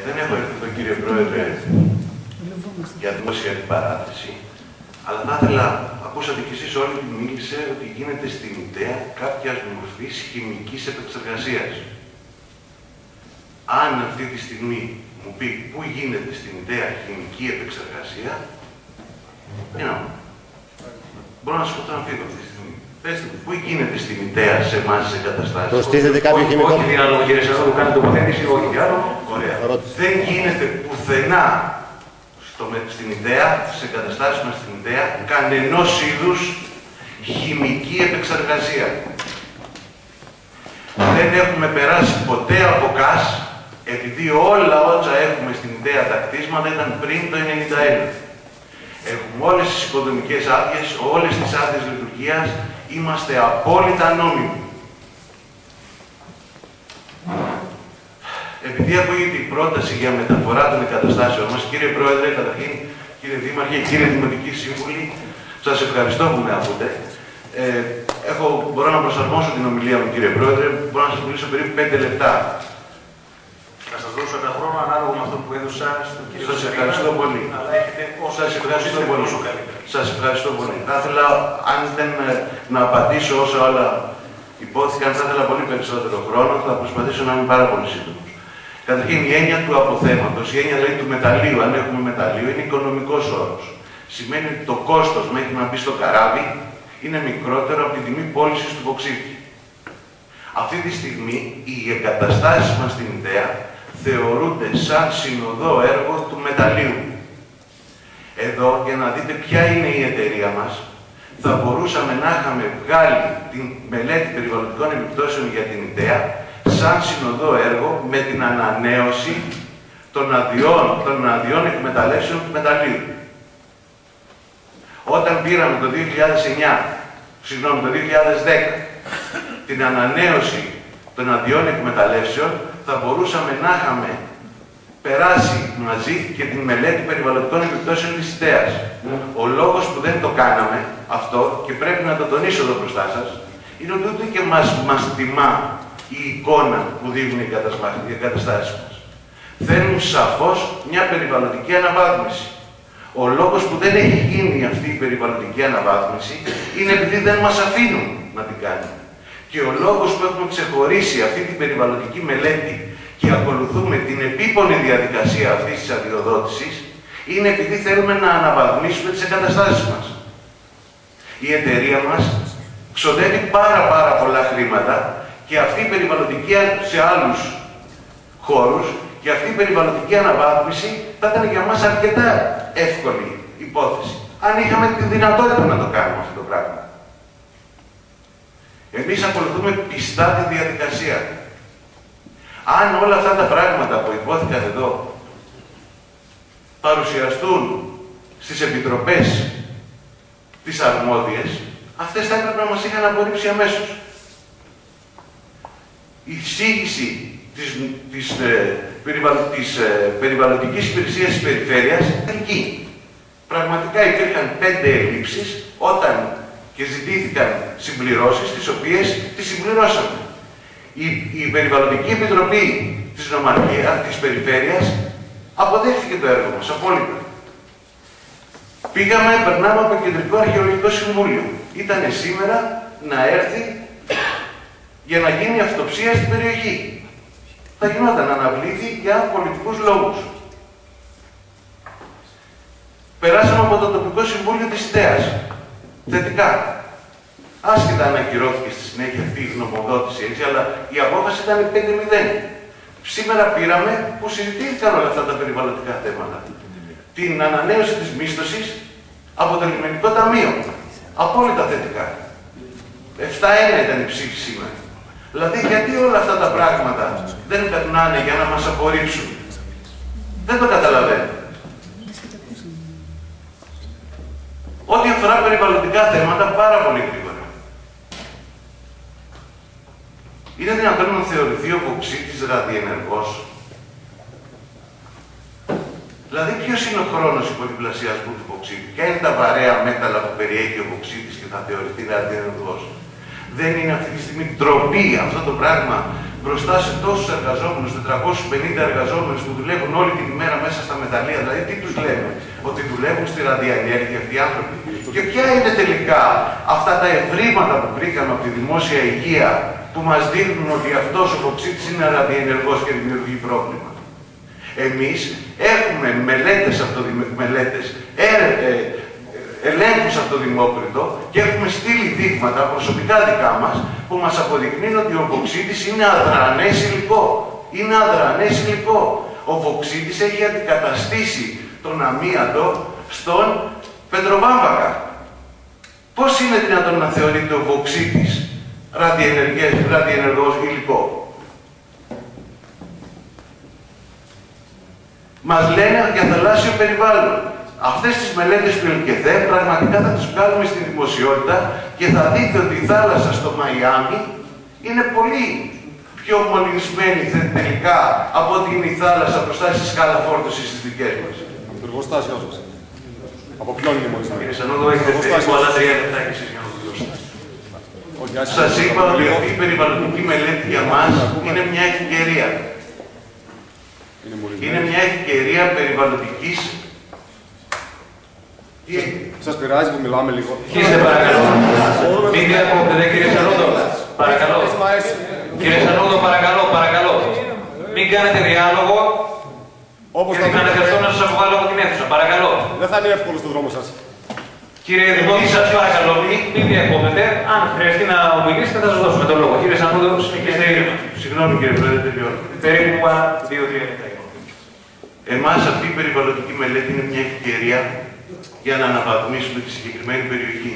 Δεν έχω έρθει τον κύριο Πρόεδρε για δημόσια αντιπαράθεση, αλλά θα ήθελα, ακούσατε κι εσείς όλοι που μίλησε, ότι γίνεται στην ιδέα κάποιας μορφής χημικής επεξεργασίας. Αν αυτή τη στιγμή μου πει πού γίνεται στην ιδέα χημική επεξεργασία, μπορώ να σκοτώ να φύγω αυτή τη στιγμή. Πέστε μου, πού γίνεται στην ιδέα σε εμάς τις εγκαταστάσεις. Προστίθεται κάποιο χημικό. Όχι διάλογο, κύριε Σαρδό, που κάνει τοποθέτηση, όχι διάλογο. Ωραία. Δεν γίνεται πουθενά στην ιδέα, στις εγκαταστάσεις μας στην ιδέα, κανενός είδους χημική επεξεργασία. Δεν έχουμε περάσει ποτέ από ΚΑΣ, επειδή όλα όσα έχουμε στην ιδέα τα κτίσματα ήταν πριν το 1991. Έχουμε όλες τις οικοδομικές άδειες, όλες τις άδειες λειτουργίας, είμαστε απόλυτα νόμιμοι. Επειδή ακούγεται η πρόταση για μεταφορά των εγκαταστάσεων μας, κύριε Πρόεδρε, καταρχήν, κύριε Δήμαρχε, κύριε Δημοτική Σύμβουλη, σας ευχαριστώ που με ακούτε. Μπορώ να προσαρμόσω την ομιλία μου, κύριε Πρόεδρε, μπορώ να σας μιλήσω περίπου 5 λεπτά. Θα σας δώσω ένα χρόνο ανάλογο με αυτό που έδωσα στον κύριο. Σας ευχαριστώ πολύ. Αλλά έχετε Σας ευχαριστώ πολύ. Σας ευχαριστώ πολύ. Θα ήθελα, αν δεν να απαντήσω όσα όλα υπόθηκαν, θα ήθελα πολύ περισσότερο χρόνο, θα προσπαθήσω να είμαι πάρα πολύ σύντομος. Καταρχήν, η έννοια του αποθέματος, η έννοια δηλαδή του μεταλλείου, αν έχουμε μεταλλείο, είναι οικονομικός όρος. Σημαίνει ότι το κόστος μέχρι να μπει στο καράβι είναι μικρότερο από την τιμή πώλησης του βωξίτη. Αυτή τη στιγμή, οι εγκαταστάσεις μας στην ιδέα θεωρούνται σαν συνοδό έργο του μεταλλείου. Εδώ, για να δείτε ποια είναι η εταιρεία μας, θα μπορούσαμε να είχαμε βγάλει την μελέτη περιβαλλοντικών επιπτώσεων για την ιδέα σαν συνοδό έργο με την ανανέωση των αδειών εκμεταλλεύσεων του μεταλλείου. Όταν πήραμε το 2010 την ανανέωση των αδειών εκμεταλλεύσεων, θα μπορούσαμε να είχαμε περάσει μαζί και την μελέτη περιβαλλοντικών επιπτώσεων της ιδέας. Ο λόγος που δεν το κάναμε αυτό, και πρέπει να το τονίσω εδώ μπροστά σας, είναι ότι ούτε και μας τιμά η εικόνα που δείχνουν οι εγκαταστάσεις μας. Θέλουν σαφώς μια περιβαλλοντική αναβάθμιση. Ο λόγος που δεν έχει γίνει αυτή η περιβαλλοντική αναβάθμιση είναι επειδή δεν μας αφήνουν να την κάνουμε. Και ο λόγος που έχουμε ξεχωρίσει αυτή την περιβαλλοντική μελέτη και ακολουθούμε την επίπονη διαδικασία αυτής της αδειοδότησης είναι επειδή θέλουμε να αναβαθμίσουμε τις εγκαταστάσεις μας. Η εταιρεία μας ξοδεύει πάρα πολλά χρήματα και αυτή η περιβαλλοντική σε άλλους χώρους και αυτή η περιβαλλοντική αναβάθμιση θα ήταν για μας αρκετά εύκολη υπόθεση. Αν είχαμε τη δυνατότητα να το κάνουμε αυτό το πράγμα. Εμείς ακολουθούμε πιστά τη διαδικασία. Αν όλα αυτά τα πράγματα που υπόθηκαν εδώ παρουσιαστούν στις επιτροπές τις αρμόδιες, αυτές θα έπρεπε να μας είχαν απορρίψει αμέσως. Η εισήγηση της περιβαλλοντικής υπηρεσίας της περιφέρειας ήταν εκεί. Πραγματικά υπήρχαν 5 ελλείψεις όταν και ζητήθηκαν συμπληρώσεις, τις οποίες τις συμπληρώσαμε. Η Περιβαλλοντική Επιτροπή της Νομαρχίας, της Περιφέρειας, αποδέχθηκε το έργο μας, απόλυτα. Περνάμε από το Κεντρικό Αρχαιολογικό Συμβούλιο. Ήτανε σήμερα να έρθει για να γίνει αυτοψία στην περιοχή. Θα γινόταν αναβλήθη για πολιτικούς λόγους. Περάσαμε από το Τοπικό Συμβούλιο της ιδέας. Θετικά. Άσχετα αν ακυρώθηκε στη συνέχεια αυτή η γνωμοδότηση, έτσι, αλλά η απόφαση ήταν 5-0. Σήμερα πήραμε που συζητήθηκαν όλα αυτά τα περιβαλλοντικά θέματα. Την ανανέωση της μίσθωσης από το Λιμενικό Ταμείο. Απόλυτα θετικά. 7-1 ήταν η ψήφη σήμερα. Δηλαδή, γιατί όλα αυτά τα πράγματα δεν περνάνε για να μας απορρίψουν. Δεν το καταλαβαίνω. Ό,τι αφορά περιβαλλοντικά θέματα, πάρα πολύ γρήγορα. Είναι δυνατόν να θεωρηθεί ο βωξίτης ραδιενεργός. Δηλαδή, ποιος είναι ο χρόνος υπodiπλασιασμού του βωξίτη, ποια είναι τα βαρέα μέταλλα που περιέχει ο βωξίτης και θα θεωρηθεί ραδιενεργός. Δεν είναι αυτή τη στιγμή ντροπή αυτό το πράγμα μπροστά σε τόσους εργαζόμενους, 450 εργαζόμενους που δουλεύουν όλη την ημέρα μέσα στα μεταλλεία. Δηλαδή, τι τους λέμε, ότι δουλεύουν στη ραδιενέργεια αυτοί οι άνθρωποι. Και ποια είναι τελικά αυτά τα ευρήματα που βρήκαμε από τη δημόσια υγεία που μας δείχνουν ότι αυτός ο βοξίτης είναι ραδιενεργός και δημιουργεί πρόβλημα. Εμείς έχουμε ελέγχους από το Δημόκριτο και έχουμε στείλει δείγματα προσωπικά δικά μας που μας αποδεικνύουν ότι ο βοξίτης είναι αδρανές υλικό. Είναι αδρανές υλικό. Ο βοξίτης έχει αντικαταστήσει τον αμίαντο στον πετροβάμβακα. Πώς είναι δυνατόν να θεωρείται ο βοξίτης ραδιενεργός υλικό? Μας λένε για θαλάσσιο περιβάλλον. Αυτές τις μελέτες του ΕΛΚΕΔΕ πραγματικά θα τις βγάλουμε στην δημοσιότητα και θα δείτε ότι η θάλασσα στο Μαϊάμι είναι πολύ πιο μολυνσμένη τελικά από ότι είναι η θάλασσα μπροστά στη σκάλα φόρτωσης στις δικές μας. Από το εργοστάσιο σας. Από ποιον είναι μολυνσμένη? Κύριε Σανόδο, έχετε περίπου άλλα 3 λεπτά και εσείς για να το δηλώσετε. Σας είπα ότι αυτή η περιβαλλοντική μελέτη για μας είναι μια ευκαιρία. Είναι μια ευκαιρία περιβαλλοντικής. Σας πειράζει που μιλάμε λίγο? Κύριε παρακαλώ. Μην διακόπτετε, κύριε Σανόδο. Παρακαλώ. Κύριε Σανόδο, παρακαλώ. Μην κάνετε διάλογο. Όπως γιατί θα αναγκαστώ να σας αποβάλω από την αίθουσα. Παρακαλώ. Δεν θα είναι εύκολο στον δρόμο σας. Κύριε Δημότη, σας παρακαλώ, μην διακόπτετε. Αν χρειαστεί να ομιλήσετε, θα σας δώσουμε τον λόγο. Κύριε Σανόδο, συνεχίστε. Συγγνώμη κύριε Πρόεδρε, τελειώνω. Περίπου 2-3 λεπτά. Εμάς αυτή η περιβαλλοντική μελέτη είναι μια ευκαιρία για να αναβαθμίσουμε τη συγκεκριμένη περιοχή.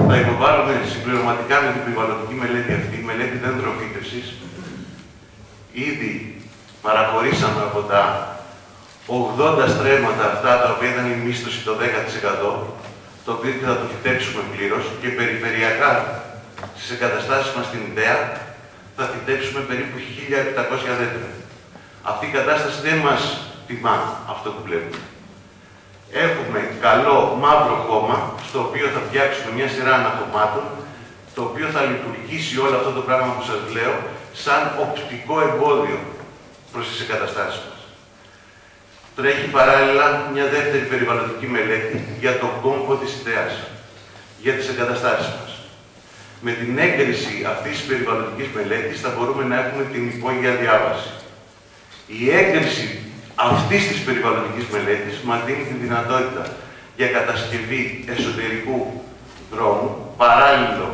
Θα υποβάλλουμε συμπληρωματικά με την περιβαλλοντική μελέτη αυτή, η μελέτη δέντροφύτευσης. Ήδη παραχωρήσαμε από τα 80 στρέμματα αυτά, τα οποία ήταν η μίσθωση το 10%, το οποίο θα το φυτέψουμε πλήρως και περιφερειακά στις εγκαταστάσεις μας στην ιδέα θα φυτέψουμε περίπου 1.700 δέντρα. Αυτή η κατάσταση δεν μας τιμά αυτό που βλέπουμε. Έχουμε καλό μαύρο χώμα, στο οποίο θα φτιάξουμε μια σειρά αναχωμάτων, το οποίο θα λειτουργήσει όλο αυτό το πράγμα που σας λέω, σαν οπτικό εμπόδιο προς τις εγκαταστάσεις μας. Τρέχει παράλληλα μια δεύτερη περιβαλλοντική μελέτη για τον κόμβο της ιδέας, για τις εγκαταστάσεις μας. Με την έγκριση αυτής της περιβαλλοντικής μελέτης θα μπορούμε να έχουμε την υπόγεια διάβαση. Η έγκριση αυτής της περιβαλλοντικής μελέτης μας δίνει τη δυνατότητα για κατασκευή εσωτερικού δρόμου, παράλληλο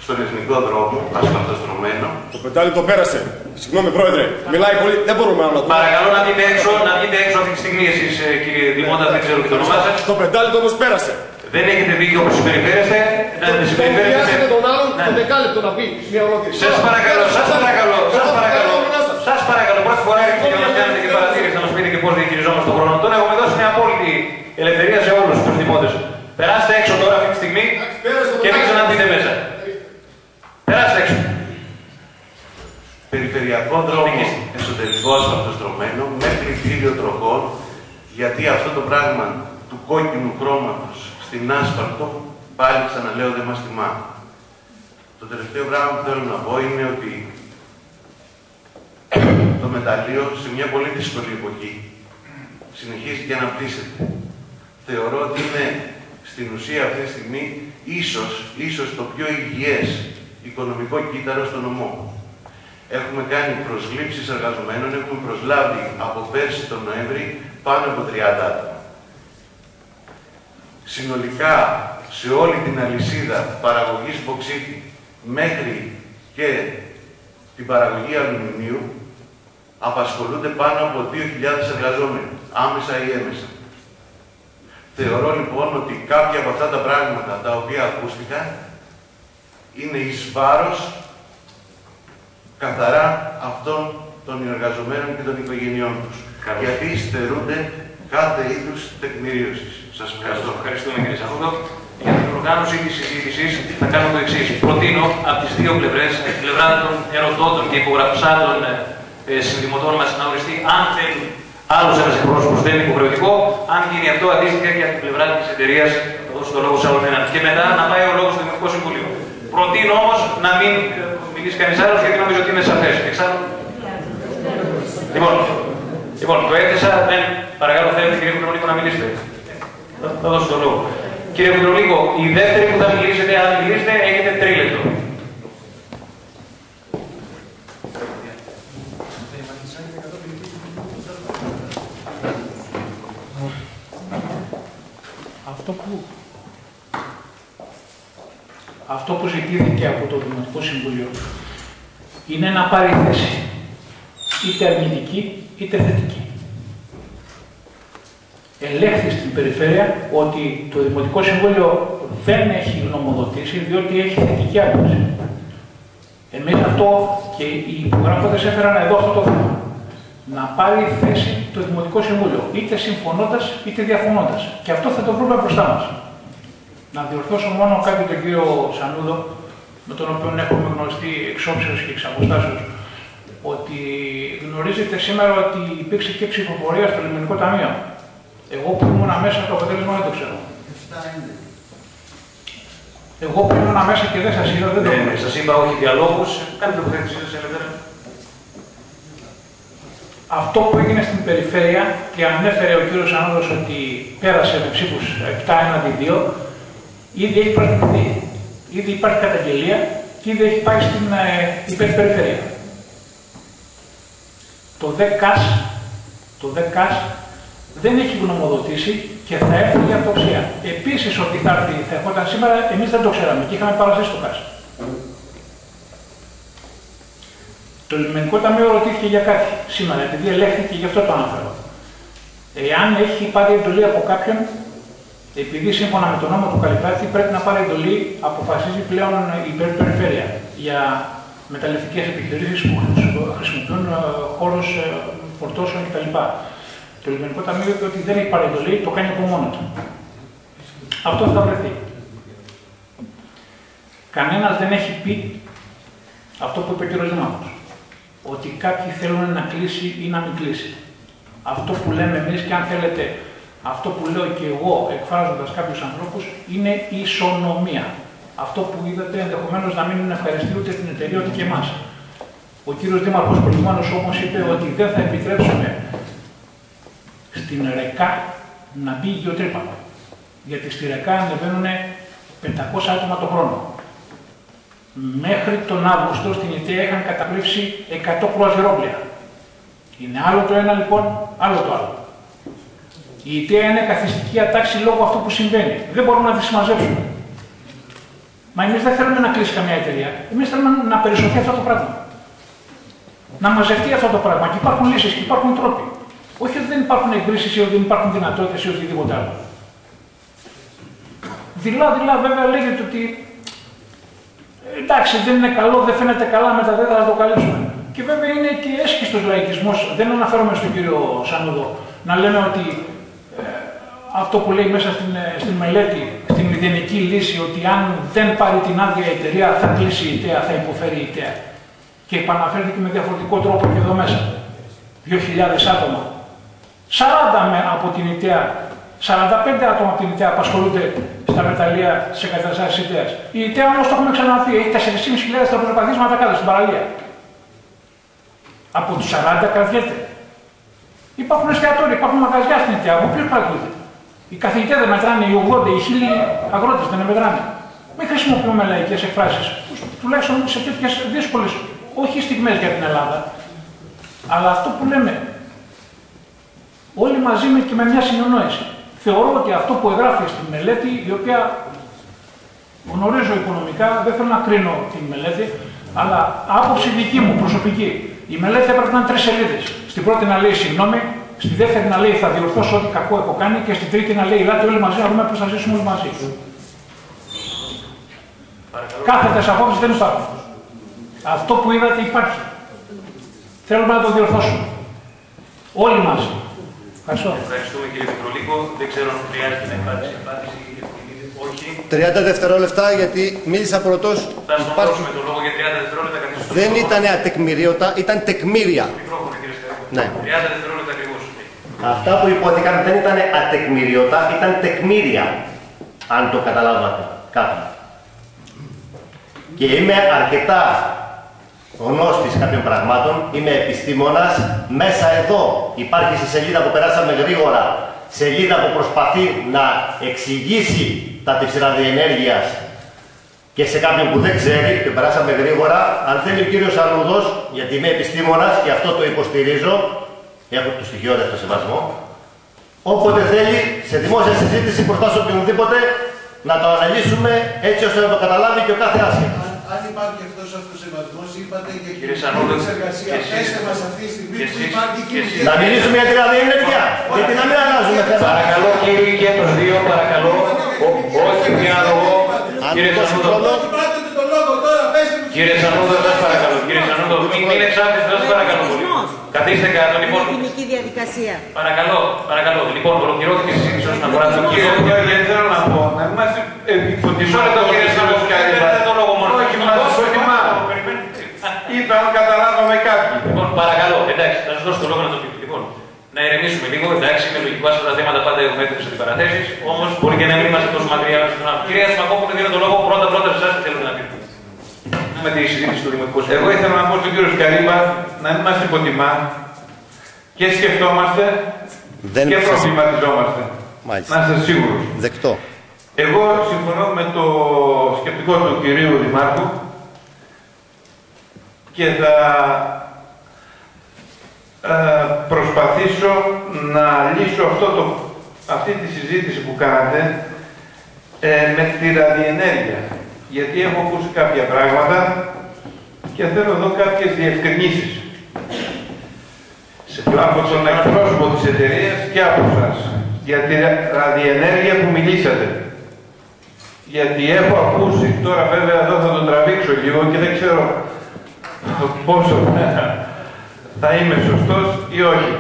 στον εθνικό δρόμο, ασφαλτοστρωμένο. Το πεντάλι το πέρασε. Συγγνώμη, Πρόεδρε. Μιλάει πολύ. Δεν μπορούμε να το πούμε. Παρακαλώ να βγείτε έξω αυτή τη στιγμή εσείς, κύριε Δημότα, δεν ξέρω και το όνομά σας. Το πεντάλι το όμως πέρασε. Δεν έχετε δίκιο όπως συμπεριφέρεστε. Να συμπεριφέρεστε. τον άλλον το δεκάλεπτο να πει μια ολόκληρη. Σας παρακαλώ, πρώτη φορά έρχεστε και μας κάνετε και παρατήρηση να μας πείτε και πώς διαχειριζόμαστε τον χρόνο. Τον έχουμε δώσει μια απόλυτη ελευθερία σε όλους τους δημότες. Περάστε έξω τώρα αυτή τη στιγμή και μην ξαναμπείτε μέσα. Περάστε έξω. Περιφερειακό δρόμο εσωτερικό ασφαλτοστρωμένο με πλυντήριο τροχών, γιατί αυτό το πράγμα του κόκκινου χρώματος στην άσφαλτο, πάλι ξαναλέω δεν μας τιμά. Το τελευταίο πράγμα που θέλω να πω είναι ότι το μεταλλείο σε μια πολύ δύσκολη εποχή συνεχίζει και αναπτύσσεται. Θεωρώ ότι είναι στην ουσία αυτή τη στιγμή ίσως το πιο υγιές οικονομικό κύτταρο στο νομό. Έχουμε κάνει προσλήψεις εργαζομένων, έχουμε προσλάβει από πέρσι τον Νοέμβρη πάνω από 30 άτομα. Συνολικά, σε όλη την αλυσίδα παραγωγής μποξίτη μέχρι και την παραγωγή αλουμινίου, απασχολούνται πάνω από 2.000 εργαζόμενοι, άμεσα ή έμεσα. Θεωρώ λοιπόν ότι κάποια από αυτά τα πράγματα τα οποία ακούστηκαν είναι εις βάρος καθαρά αυτών των εργαζομένων και των οικογενειών τους. Γιατί στερούνται κάθε είδους τεκμηρίωσης. Σας ευχαριστώ. Ευχαριστούμε κύριε Σανόδο. Για την οργάνωση της συζήτησης θα κάνω το εξής. Προτείνω από τις δύο πλευρές, από την πλευρά των ερωτώτων και υπογραψάτων συνδημοτών μας, να οριστεί αν θέλουν άλλος ένας εκπρόσωπος, δεν είναι υποχρεωτικό. Αν γίνει αυτό αντίστοιχα και από την πλευρά της εταιρείας, θα δώσω το λόγο σε άλλον έναν. Και μετά να πάει ο λόγος στο Δημοτικό Συμβούλιο. Προτείνω όμως να μην μιλήσει κανείς άλλος, γιατί νομίζω ότι είναι σαφές. Εξάλλου. Λοιπόν, το έθεσα, δεν παρακαλώ, θέλετε κύριε Κουτρολίκο να μιλήσετε. Θα δώσω το λόγο. Κύριε Κουτρολίκο, η δεύτερη που θα μιλήσετε, αν μιλήσετε, έχετε 3 λεπτό. Αυτό που ζητήθηκε από το Δημοτικό Συμβούλιο είναι να πάρει θέση είτε αρνητική είτε θετική. Ελέγχθη στην περιφέρεια ότι το Δημοτικό Συμβούλιο δεν έχει γνωμοδοτήσει διότι έχει θετική άποψη. Εμείς αυτό και οι υπογράφοντες έφεραν εδώ αυτό το θέμα. Να πάρει θέση το Δημοτικό Συμβούλιο, είτε συμφωνώντας είτε διαφωνώντας. Και αυτό θα το βρούμε μπροστά μας. Να διορθώσω μόνο κάτι τον κύριο Σανούδο, με τον οποίο έχουμε γνωριστεί εξ όψεως και εξ αποστάσεως, ότι γνωρίζετε σήμερα ότι υπήρξε και ψηφοφορία στο Λιμενικό Ταμείο. Εγώ που ήμουν μέσα το αποτέλεσμα δεν το ξέρω. Εγώ που ήμουν μέσα και δεν σας είδα, δεν το ξέρω. Σας είπα όχι διαλόγους, κάντε το θέση σας ελεύθερα. Αυτό που έγινε στην περιφέρεια και ανέφερε ο κύριος Σανούδος ότι πέρασε με ψήφους 7-1-2, ήδη έχει προσδειχθεί. Ήδη υπάρχει καταγγελία και ήδη έχει πάει στην υπερπεριφέρεια. Το ΔΕΚΑΣ δεν έχει γνωμοδοτήσει και θα έρθει για αυτοψία. Επίσης ότι θα έρθει σήμερα, εμείς δεν το ξέραμε και είχαμε παρασύσει το ΚΑΣ. Το Λιμενικό Ταμείο ρωτήθηκε για κάτι σήμερα, επειδή ελέγχθηκε, γι' αυτό το αναφέρω. Εάν έχει πάρει εντολή από κάποιον, επειδή σύμφωνα με τον νόμο του Καλυπράτη πρέπει να πάρει εντολή, αποφασίζει πλέον η υπερπεριφέρεια για μεταλλευτικές επιχειρήσεις που χρησιμοποιούν χώρους φορτώσεων κτλ. Το Λιμενικό Ταμείο είπε ότι δεν έχει πάρει εντολή, το κάνει από μόνο του. Αυτό θα βρεθεί. Κανένας δεν έχει πει αυτό που είπε ο κ. Δήμαρχος, ότι κάποιοι θέλουν να κλείσει ή να μην κλείσει. Αυτό που λέμε εμείς και αν θέλετε, αυτό που λέω και εγώ εκφράζοντας κάποιους ανθρώπους, είναι ισονομία. Αυτό που είδατε ενδεχομένως να μην ευχαριστεί ούτε την εταιρεία ούτε και εμάς. Ο κύριος Δήμαρχος προηγουμένως όμως είπε ότι δεν θα επιτρέψουμε στην ΡΕΚΑ να μπει γεωτρύπα. Γιατί στη ΡΕΚΑ ανεβαίνουν 500 άτομα το χρόνο. Μέχρι τον Αύγουστο στην ΙΤΕΑ είχαν κατακλείψει 100 κρουαζιερόπλια. Είναι άλλο το ένα λοιπόν, άλλο το άλλο. Η ΙΤΕΑ είναι καθιστική ατάξη λόγω αυτού που συμβαίνει. Δεν μπορούμε να τη συμμαζέψουμε. Μα εμείς δεν θέλουμε να κλείσει καμία εταιρεία. Εμείς θέλουμε να περισσοθεί αυτό το πράγμα. Να μαζευτεί αυτό το πράγμα. Και υπάρχουν λύσεις και υπάρχουν τρόποι. Όχι ότι δεν υπάρχουν εγκρίσεις ή ότι δεν υπάρχουν δυνατότητες ή οτιδήποτε άλλο. Δειλά βέβαια λέγεται ότι εντάξει δεν είναι καλό, δεν φαίνεται καλά, μετά δεν θα το καλύψουμε. Και βέβαια είναι και έσχιστος λαϊκισμός. Δεν αναφέρομαι στον κύριο Σανούδο να λέμε ότι αυτό που λέει μέσα στην μελέτη, στην μηδενική λύση, ότι αν δεν πάρει την άδεια η εταιρεία θα κλείσει η ΙΤΕΑ, θα υποφέρει η ΙΤΕΑ. Και επαναφέρθηκε με διαφορετικό τρόπο και εδώ μέσα. 2.000 άτομα. 40 από την ΙΤΕΑ, 45 άτομα από την ΙΤΕΑ απασχολούνται στα μεταλλεία της εγκαταστάσεις της ΙΤΕΑ. Η ΙΤΕΑ όμως το έχουμε ξαναπεί, έχει 4.500 τραπεζοπαθίσματα κάτω στην παραλία. Από τους 40 κρατιέται. Υπάρχουν εστιατόρια, υπάρχουν μαγαζιά στην ΙΤΕΑ, από ποιους κρατιούνται. Οι καθηγητές δεν μετράνε, οι 80, οι 1.000 αγρότες δεν μετράνε. Μην χρησιμοποιούμε λαϊκές εκφράσεις, τουλάχιστον σε τέτοιες δύσκολες, όχι στιγμές για την Ελλάδα, αλλά αυτό που λέμε. Όλοι μαζί και με μια συνεννόηση. Θεωρώ ότι αυτό που εγγράφει στη μελέτη, η οποία γνωρίζω οικονομικά, δεν θέλω να κρίνω τη μελέτη, αλλά άποψη δική μου, προσωπική. Η μελέτη έπρεπε να είναι 3 σελίδες. Στην πρώτη να λέει συγγνώμη, στη δεύτερη να λέει θα διορθώσω ό,τι κακό έχω κάνει και στην τρίτη να λέει ελάτε όλοι μαζί να δούμε πώς θα ζήσουμε όλοι μαζί. Κάθετες απόψεις δεν υπάρχουν. Αυτό που είδατε υπάρχει. Θέλουμε να το διορθώσουμε. Όλοι μαζί. Ευχαριστούμε κύριε Κουτρολίκο. Δεν ξέρω αν χρειάζεται να υπάρξει απάντηση ή όχι. 30 δευτερόλεπτα γιατί μίλησα πρωτός. Θα σας δώσουμε το λόγο για 30 δευτερόλεπτα. Δεν ήταν ατεκμηρίωτα, ήταν τεκμήρια. Μικρόφωνο κύριε Στέφανο. Ναι. 30 δευτερόλεπτα ακριβώς. Αυτά που υπόθηκαν δεν ήταν ατεκμηρίωτα, ήταν τεκμήρια. Αν το καταλάβατε. Κάτι. και είμαι αρκετά γνώστης κάποιων πραγμάτων, είμαι επιστήμονας. Μέσα εδώ υπάρχει στη σελίδα που περάσαμε γρήγορα, σελίδα που προσπαθεί να εξηγήσει τα της ραδιενέργειας και σε κάποιον που δεν ξέρει, και περάσαμε γρήγορα. Αν θέλει ο κύριος Ανούδος, γιατί είμαι επιστήμονας και αυτό το υποστηρίζω, έχω το στοιχειώδευτο σεβασμό, όποτε θέλει, σε δημόσια συζήτηση μπροστά σε οποιονδήποτε, να το αναλύσουμε έτσι ώστε να το καταλάβει και ο κάθε άσχετος. Αν υπάρχει αυτός ο αυτοσεβασμός, είπατε και Κύριε Σανούδο, εξεργασία. Πέστε μας αυτή τη στιγμή που υπάρχει Να μιλήσουμε για την ραδιενέργεια, γιατί να μην αλλάζουμε θέμα. Παρακαλώ κύριοι και τους δύο, παρακαλώ, όχι διάλογο. Κύριε Σανούδο, κύριε Σανούδο, σας παρακαλώ. Κύριε Σανούδο, μην εξάρτητοι, σας παρακαλώ πολύ. Καθίστε κάτω, λοιπόν. Ποινική διαδικασία. Παρακαλώ, παρακαλώ. Λοιπόν, ολοκληρώθηκε η συζήτηση όσον αφορά τον κύριο. Γιατί θέλω να πω, να είμαστε υποτιμάτε το κύριε Σανούδο, δεν το λόγο μόνο. Όχι, μας υποτιμάτε. Είπα, αν καταλάβαμε κάποιοι. Λοιπόν, παρακαλώ, εντάξει, θα σας δώσω το λόγο να το πείτε. Λοιπόν, να ηρεμήσουμε λίγο, εντάξει, είναι λογικό αυτά τα θέματα πάντα έχουμε έτρεψε αντιπαραθέσεις, όμως μπορεί και να μην είμαστε τόσο μακριά. Κυρία Σμακόπουλου, δίνω το λόγο πρώτα σε εσάς τι θέλετε να πείτε. Με τη συζήτηση του Δημοτικού Συμβουλίου. Εγώ ήθελα να πω στον κύριο Σκαρίμπα να μην μας υποτιμά και σκεφτόμαστε και προβληματιζόμαστε. Μάλιστα. Να είστε σίγουροι. Δεκτό. Εγώ συμφωνώ με το σκεπτικό του κυρίου Δημάρχου και θα προσπαθήσω να λύσω αυτή τη συζήτηση που κάνατε με τη ραδιενέργεια. Γιατί έχω ακούσει κάποια πράγματα και θέλω εδώ κάποιες διευκρινήσεις από τον εκπρόσωπο της εταιρείας και από εσάς για τη ραδιενέργεια που μιλήσατε. Γιατί έχω ακούσει, τώρα βέβαια εδώ θα τον τραβήξω λίγο και δεν ξέρω πόσο θα είμαι σωστός ή όχι.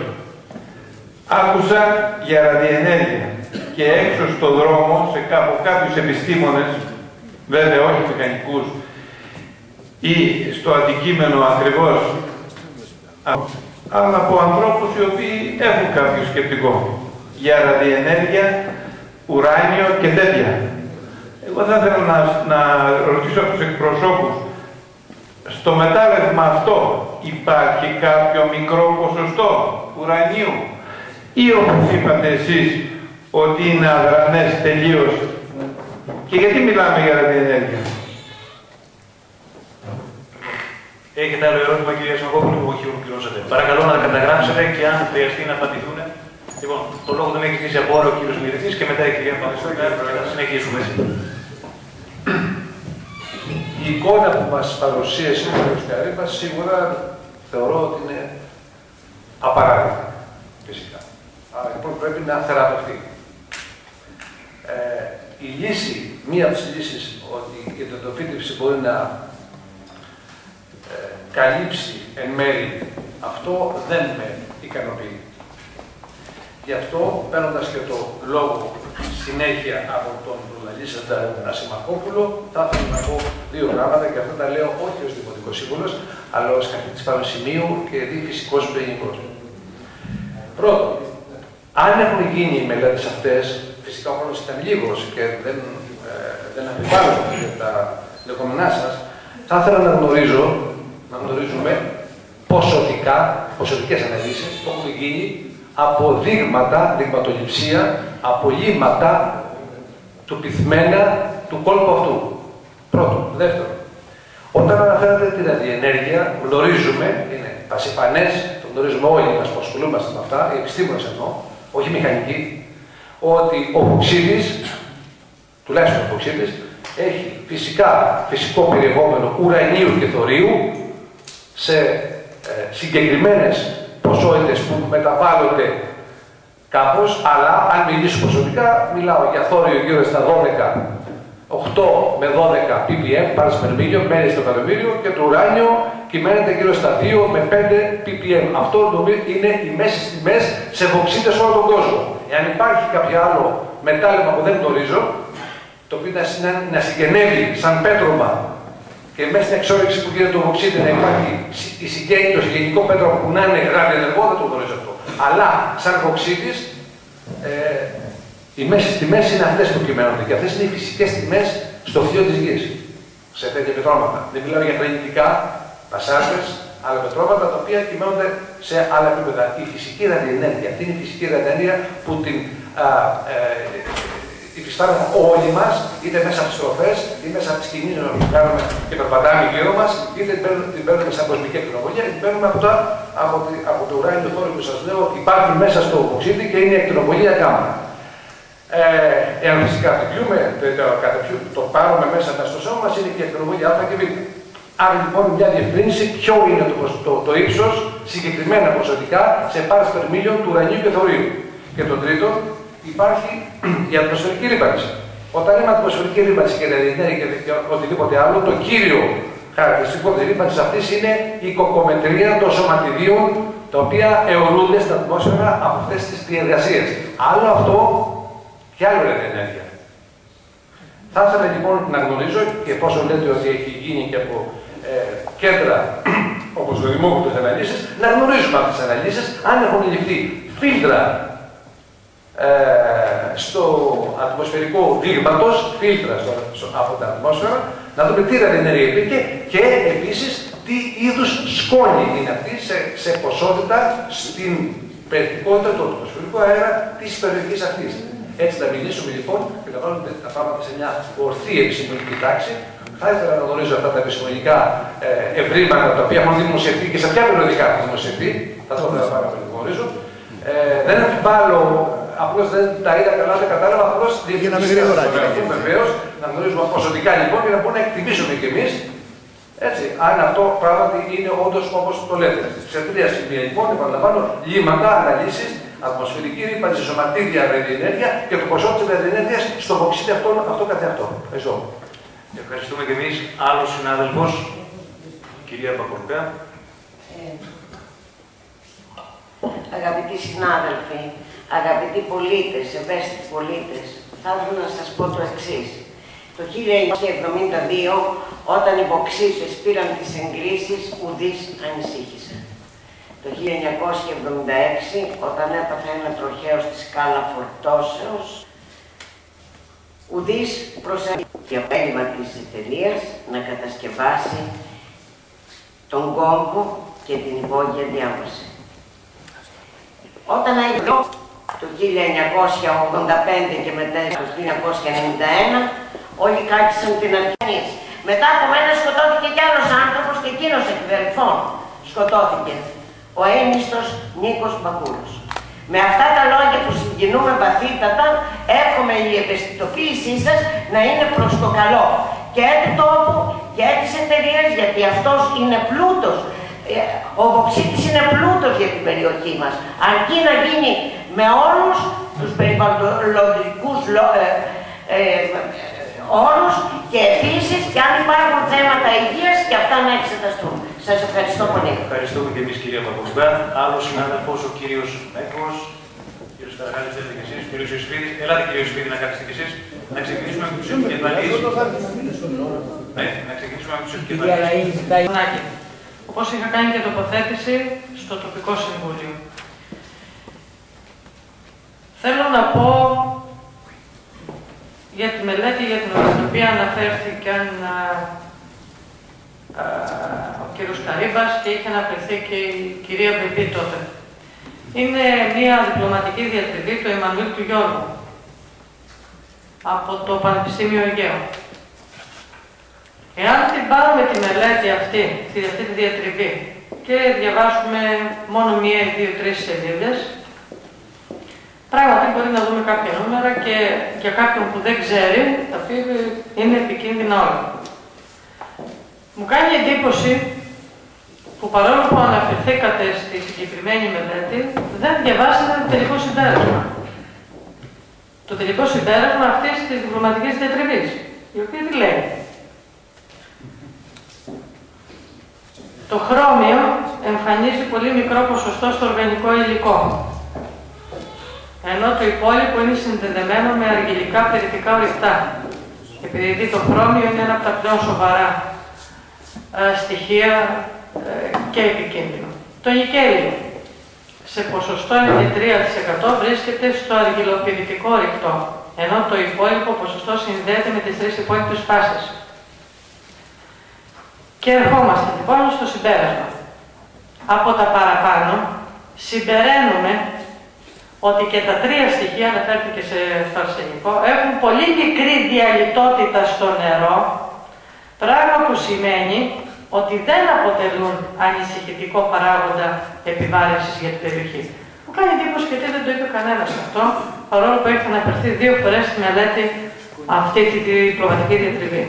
Άκουσα για ραδιενέργεια και έξω στο δρόμο, σε κάποιους επιστήμονες, βέβαια όχι μηχανικούς, ή στο αντικείμενο ακριβώς, αλλά από ανθρώπους οι οποίοι έχουν κάποιο σκεπτικό για ραδιενέργεια, ουράνιο και τέτοια. Εγώ θα ήθελα να ρωτήσω από τους εκπροσώπους, στο μετάλλευμα αυτό υπάρχει κάποιο μικρό ποσοστό ουρανίου ή όπως είπατε εσείς ότι είναι αδρανές τελείως? Και γιατί μιλάμε για ραδιενέργεια? Έχετε άλλο ερώτημα, κυρία Σμακόπουλου, που όχι ολοκληρώσατε? Παρακαλώ να τα καταγράψετε και αν χρειαστεί να απαντηθούν. Λοιπόν, το λόγο τον έχει ζητήσει από όλο ο κύριος Μιλητής και μετά η κυρία Παπαδιστόπουλου και θα συνεχίσουμε. Η εικόνα που μας παρουσίασε ο κ. Καρύμπας σίγουρα θεωρώ ότι είναι απαράδεκτη, φυσικά. Άρα λοιπόν πρέπει να θεραπευτεί. Η λύση, μία από τις λύσεις ότι η εντατοφύτευση μπορεί να καλύψει εν μέρη αυτό, δεν με ικανοποιεί. Γι' αυτό, παίρνοντας και το λόγο συνέχεια από τον προλαλήσαντα Ασημακόπουλο, θα ήθελα να πω δύο πράγματα και αυτά τα λέω όχι ως Δημοτικός Σύμβουλος, αλλά ως καθηγητής πανεπιστημίου και δι φυσικός πυρηνικός. Πρώτον, αν έχουν γίνει οι μελέτες αυτές, φυσικά ο χρόνος ήταν λίγος και δεν αμφιβάλλω για τα δεδομενά σας, θα ήθελα να γνωρίζουμε ποσοτικές αναλύσεις που έχουν γίνει από δείγματα, δειγματοληψία, από λύματα του πυθμένα του κόλπου αυτού. Πρώτον. Δεύτερον, όταν αναφέρατε τη ραδιενέργεια, γνωρίζουμε, είναι πασιφανές, το γνωρίζουμε όλοι μας που ασχολούμαστε με αυτά, οι επιστήμονες εννοώ, όχι μηχανικοί, ότι ο βωξίτης, τουλάχιστον ο βωξίτης, έχει φυσικό περιεχόμενο ουρανίου και θωρίου σε συγκεκριμένες ποσότητες που μεταβάλλονται κάπως, αλλά αν μιλήσω ποσοτικά, μιλάω για θόριο γύρω στα 8 με 12 ppm, παρασπερμίλιο, μένει στο εκατομμύριο, και το ουράνιο κυμαίνεται γύρω στα 2 με 5 ppm. Αυτό είναι οι μέσες τιμές σε βωξίτες σε όλο τον κόσμο. Εάν υπάρχει κάποιο άλλο μετάλλευμα που δεν γνωρίζω, το οποίο να συγγενεύει σαν πέτρωμα και μέσα στην εξόρυξη που γίνεται το βωξίτη να υπάρχει το συγγενικό πέτρωμα που να είναι ραδιενεργό, δεν το γνωρίζω αυτό. Αλλά σαν βωξίτης, οι μέσες τιμές είναι αυτές που κυμαίνονται και αυτές είναι οι φυσικές τιμές στο φύλλο της γης. σε τέτοια πετρώματα. Δεν μιλάω για τραγητικά, πασάρτες, αλλά πετρώματα τα οποία κυμαίνονται σε άλλα επίπεδα. Η φυσική ραδιενέργεια, αυτή είναι η φυσική ραδιενέργεια που την υφιστάμεθα όλοι μας, είτε μέσα από τις τροφές, είτε μέσα από τις κινήσεις που κάνουμε και περπατάμε γύρω μας, είτε την παίρνουμε σαν κοσμική ακτινοβολία, είτε την παίρνουμε από το ουράνιο χώρο που σας λέω ότι υπάρχει μέσα στο οξύδι και είναι η ακτινοβολία γάμμα. Εάν φυσικά το πιούμε, το πάρουμε μέσα στο σώμα μας, είναι και η ακτινοβολία α και β. Άρα λοιπόν μια διευκρίνηση ποιο είναι το ύψος συγκεκριμένα ποσοτικά σε πάρες per million του ουρανίου και θωρίου. Και το τρίτο, υπάρχει η ατμοσφαιρική ρύπανση. Όταν λέμε ατμοσφαιρική ρύπανση και ραδιενέργεια και οτιδήποτε άλλο, το κύριο χαρακτηριστικό της ρύπανσης αυτής είναι η κοκκομετρία των σωματιδίων τα οποία αιωρούνται στην ατμόσφαιρα από αυτές τις διεργασίες. Άλλο αυτό και άλλο ραδιενέργεια. Θα ήθελα λοιπόν να γνωρίζω, και εφόσον λέτε ότι έχει γίνει και από κέντρα όπως το Δημόκρατο της Αναλύσης, να γνωρίζουμε αυτές τις αναλύσεις, αν έχουν ληφθεί φίλτρα στο ατμοσφαιρικό δείγματος, φίλτρα από την ατμόσφαιρα, να δούμε τι ραδιενέργεια υπήρχε και επίσης τι είδους σκόνη είναι αυτή σε ποσότητα στην περιεκτικότητα του ατμοσφαιρικού αέρα της περιοχής αυτής. Έτσι θα μιλήσουμε λοιπόν και θα βάλουμε τα πράγματα σε μια ορθή επιστημονική τάξη. Θα ήθελα να γνωρίζω αυτά τα επιστημονικά ευρήματα τα οποία έχουν δημοσιευτεί και σε ποια περιοδικά έχουν δημοσιευτεί. Θα το ήθελα πάρα πολύ να γνωρίζω. Δεν αμφιβάλλω, απλώς δεν τα είδα καλά, δεν κατάλαβα, απλώς διευθυνθήκαμε βεβαίως, να γνωρίζουμε ποσοτικά λοιπόν και να μπορούμε να εκτιμήσουμε κι εμείς, έτσι, αν αυτό πράγματι είναι όντως όπως το λέτε. Σε τρία σημεία λοιπόν, επαναλαμβάνω, λύματα, αναλύσεις, ατμοσφαιρική ρύπανση, σωματίδια, ραδιενέργεια και το ποσό της ραδιενέργειας στο βοξίδι αυτό καθεαυτό. Ευχαριστώ. Ευχαριστούμε και εμείς. Άλλος συνάδελφος, κυρία Παπορκά. Αγαπητοί συνάδελφοι, αγαπητοί πολίτες, ευαίσθητοι πολίτες, θα ήθελα να σας πω το εξής. Το 1972, όταν οι μποξίτες πήραν τις εγκλήσεις, ουδής ανησύχησε. Το 1976, όταν έπαθε ένα τροχαίο στη σκάλα φορτώσεως, ουδής προσέχει και απέλημα της εταιρείας να κατασκευάσει τον κόμπο και την υπόγεια διάβαση. Όταν έγινε το 1985 και μετά το 1991, όλοι κάτισαν την αρχή. Μετά από μένα σκοτώθηκε κι άλλος άνθρωπος και εκείνος εκβερφών σκοτώθηκε. Ο ένιστος Νίκος Μπακούρος. Με αυτά τα λόγια που συγκινούμε βαθύτατα, εύχομαι η ευαισθητοποίησή σας να είναι προς το καλό και του τόπου και της εταιρείας, γιατί αυτός είναι πλούτος. Ο βοξίτης είναι πλούτος για την περιοχή μας. Αρκεί να γίνει με όλους τους περιβαλλοντικούς όρους και επίσης και αν υπάρχουν θέματα υγείας και αυτά να εξεταστούν. Σας ευχαριστώ πολύ. Ευχαριστούμε και εμείς κυρία Παπαδοπούλου. Άλλος συνάδελφος, ο κύριος Μέκος, κύριος Καραγάλης, θέλετε και εσείς, κύριος Ιωσήφιδης. Ελάτε κύριε Ιωσήφιδη να κάτσετε και εσείς. Να ξεκινήσουμε με τους επικεφαλείς. Ναι, να ξεκινήσουμε με τους επικεφαλείς. Όπως είχα κάνει και τοποθέτηση στο τοπικό συμβούλιο. Θέλω να πω για τη μελέτη για την οποία αναφέρθηκαν ο κύριος Καρύμπας και είχε αναφερθεί και η κυρία Μπεμπή τότε. Είναι μια διπλωματική διατριβή του Εμμανουήλ του Γιώργου από το Πανεπιστήμιο Αιγαίου. Εάν την πάρουμε τη μελέτη αυτή τη διατριβή και διαβάσουμε μόνο μία, δύο, τρεις σελίδες, πράγματι μπορεί να δούμε κάποια νούμερα και για κάποιον που δεν ξέρει, θα πει είναι επικίνδυνα όλα. Μου κάνει εντύπωση που παρόλο που αναφερθήκατε στη συγκεκριμένη μελέτη, δεν διαβάσατε το τελικό συμπέρασμα. Το τελικό συμπέρασμα αυτής της διπλωματικής διατριβής, η οποία τι λέει. Το χρώμιο εμφανίζει πολύ μικρό ποσοστό στο οργανικό υλικό, ενώ το υπόλοιπο είναι συνδεδεμένο με αργυλικά περιθικά ορυκτά, επειδή το χρώμιο είναι ένα από τα πλέον σοβαρά στοιχεία και επικίνδυνο. Το νικέλιο, σε ποσοστό 93% βρίσκεται στο αργυλοπυρητικό ορυκτό, ενώ το υπόλοιπο ποσοστό συνδέεται με τις τρεις υπόλοιπες φάσεις. Και ερχόμαστε λοιπόν στο συμπέρασμα. Από τα παραπάνω συμπεραίνουμε ότι και τα τρία στοιχεία, αναφέρθηκε στο αρσενικό, έχουν πολύ μικρή διαλυτότητα στο νερό, πράγμα που σημαίνει ότι δεν αποτελούν ανησυχητικό παράγοντα επιβάρυνσης για την περιοχή. Μου κάνει εντύπωση γιατί δεν το είπε κανένας αυτό, παρόλο που έχει αναφερθεί 2 φορές στη μελέτη αυτή τη διπλωματική διατριβή.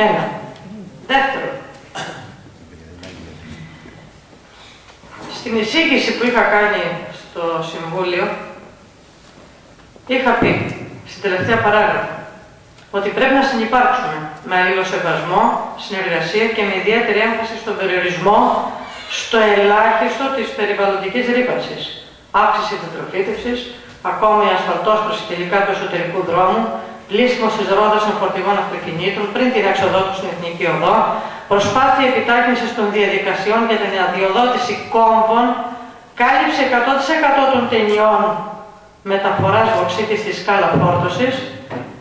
Ένα. Δεύτερο. Στην εισήγηση που είχα κάνει στο Συμβούλιο, είχα πει, στην τελευταία παράγραφο, ότι πρέπει να συνυπάρξουμε με αλληλοσεβασμό, συνεργασία και με ιδιαίτερη έμφαση στον περιορισμό στο ελάχιστο της περιβαλλοντικής ρύπανσης, αύξηση της τροφήτευσης, ακόμη ασφαλτόστρωση τελικά του εσωτερικού δρόμου, πλήσιμο στις ρόδες των φορτηγών αυτοκινήτων πριν την έξοδό του στην Εθνική Οδό, προσπάθεια επιτάχυνσης των διαδικασιών για την αδειοδότηση κόμβων, κάλυψη 100% των ταινιών μεταφοράς βοξίτης στη σκάλα φόρτωσης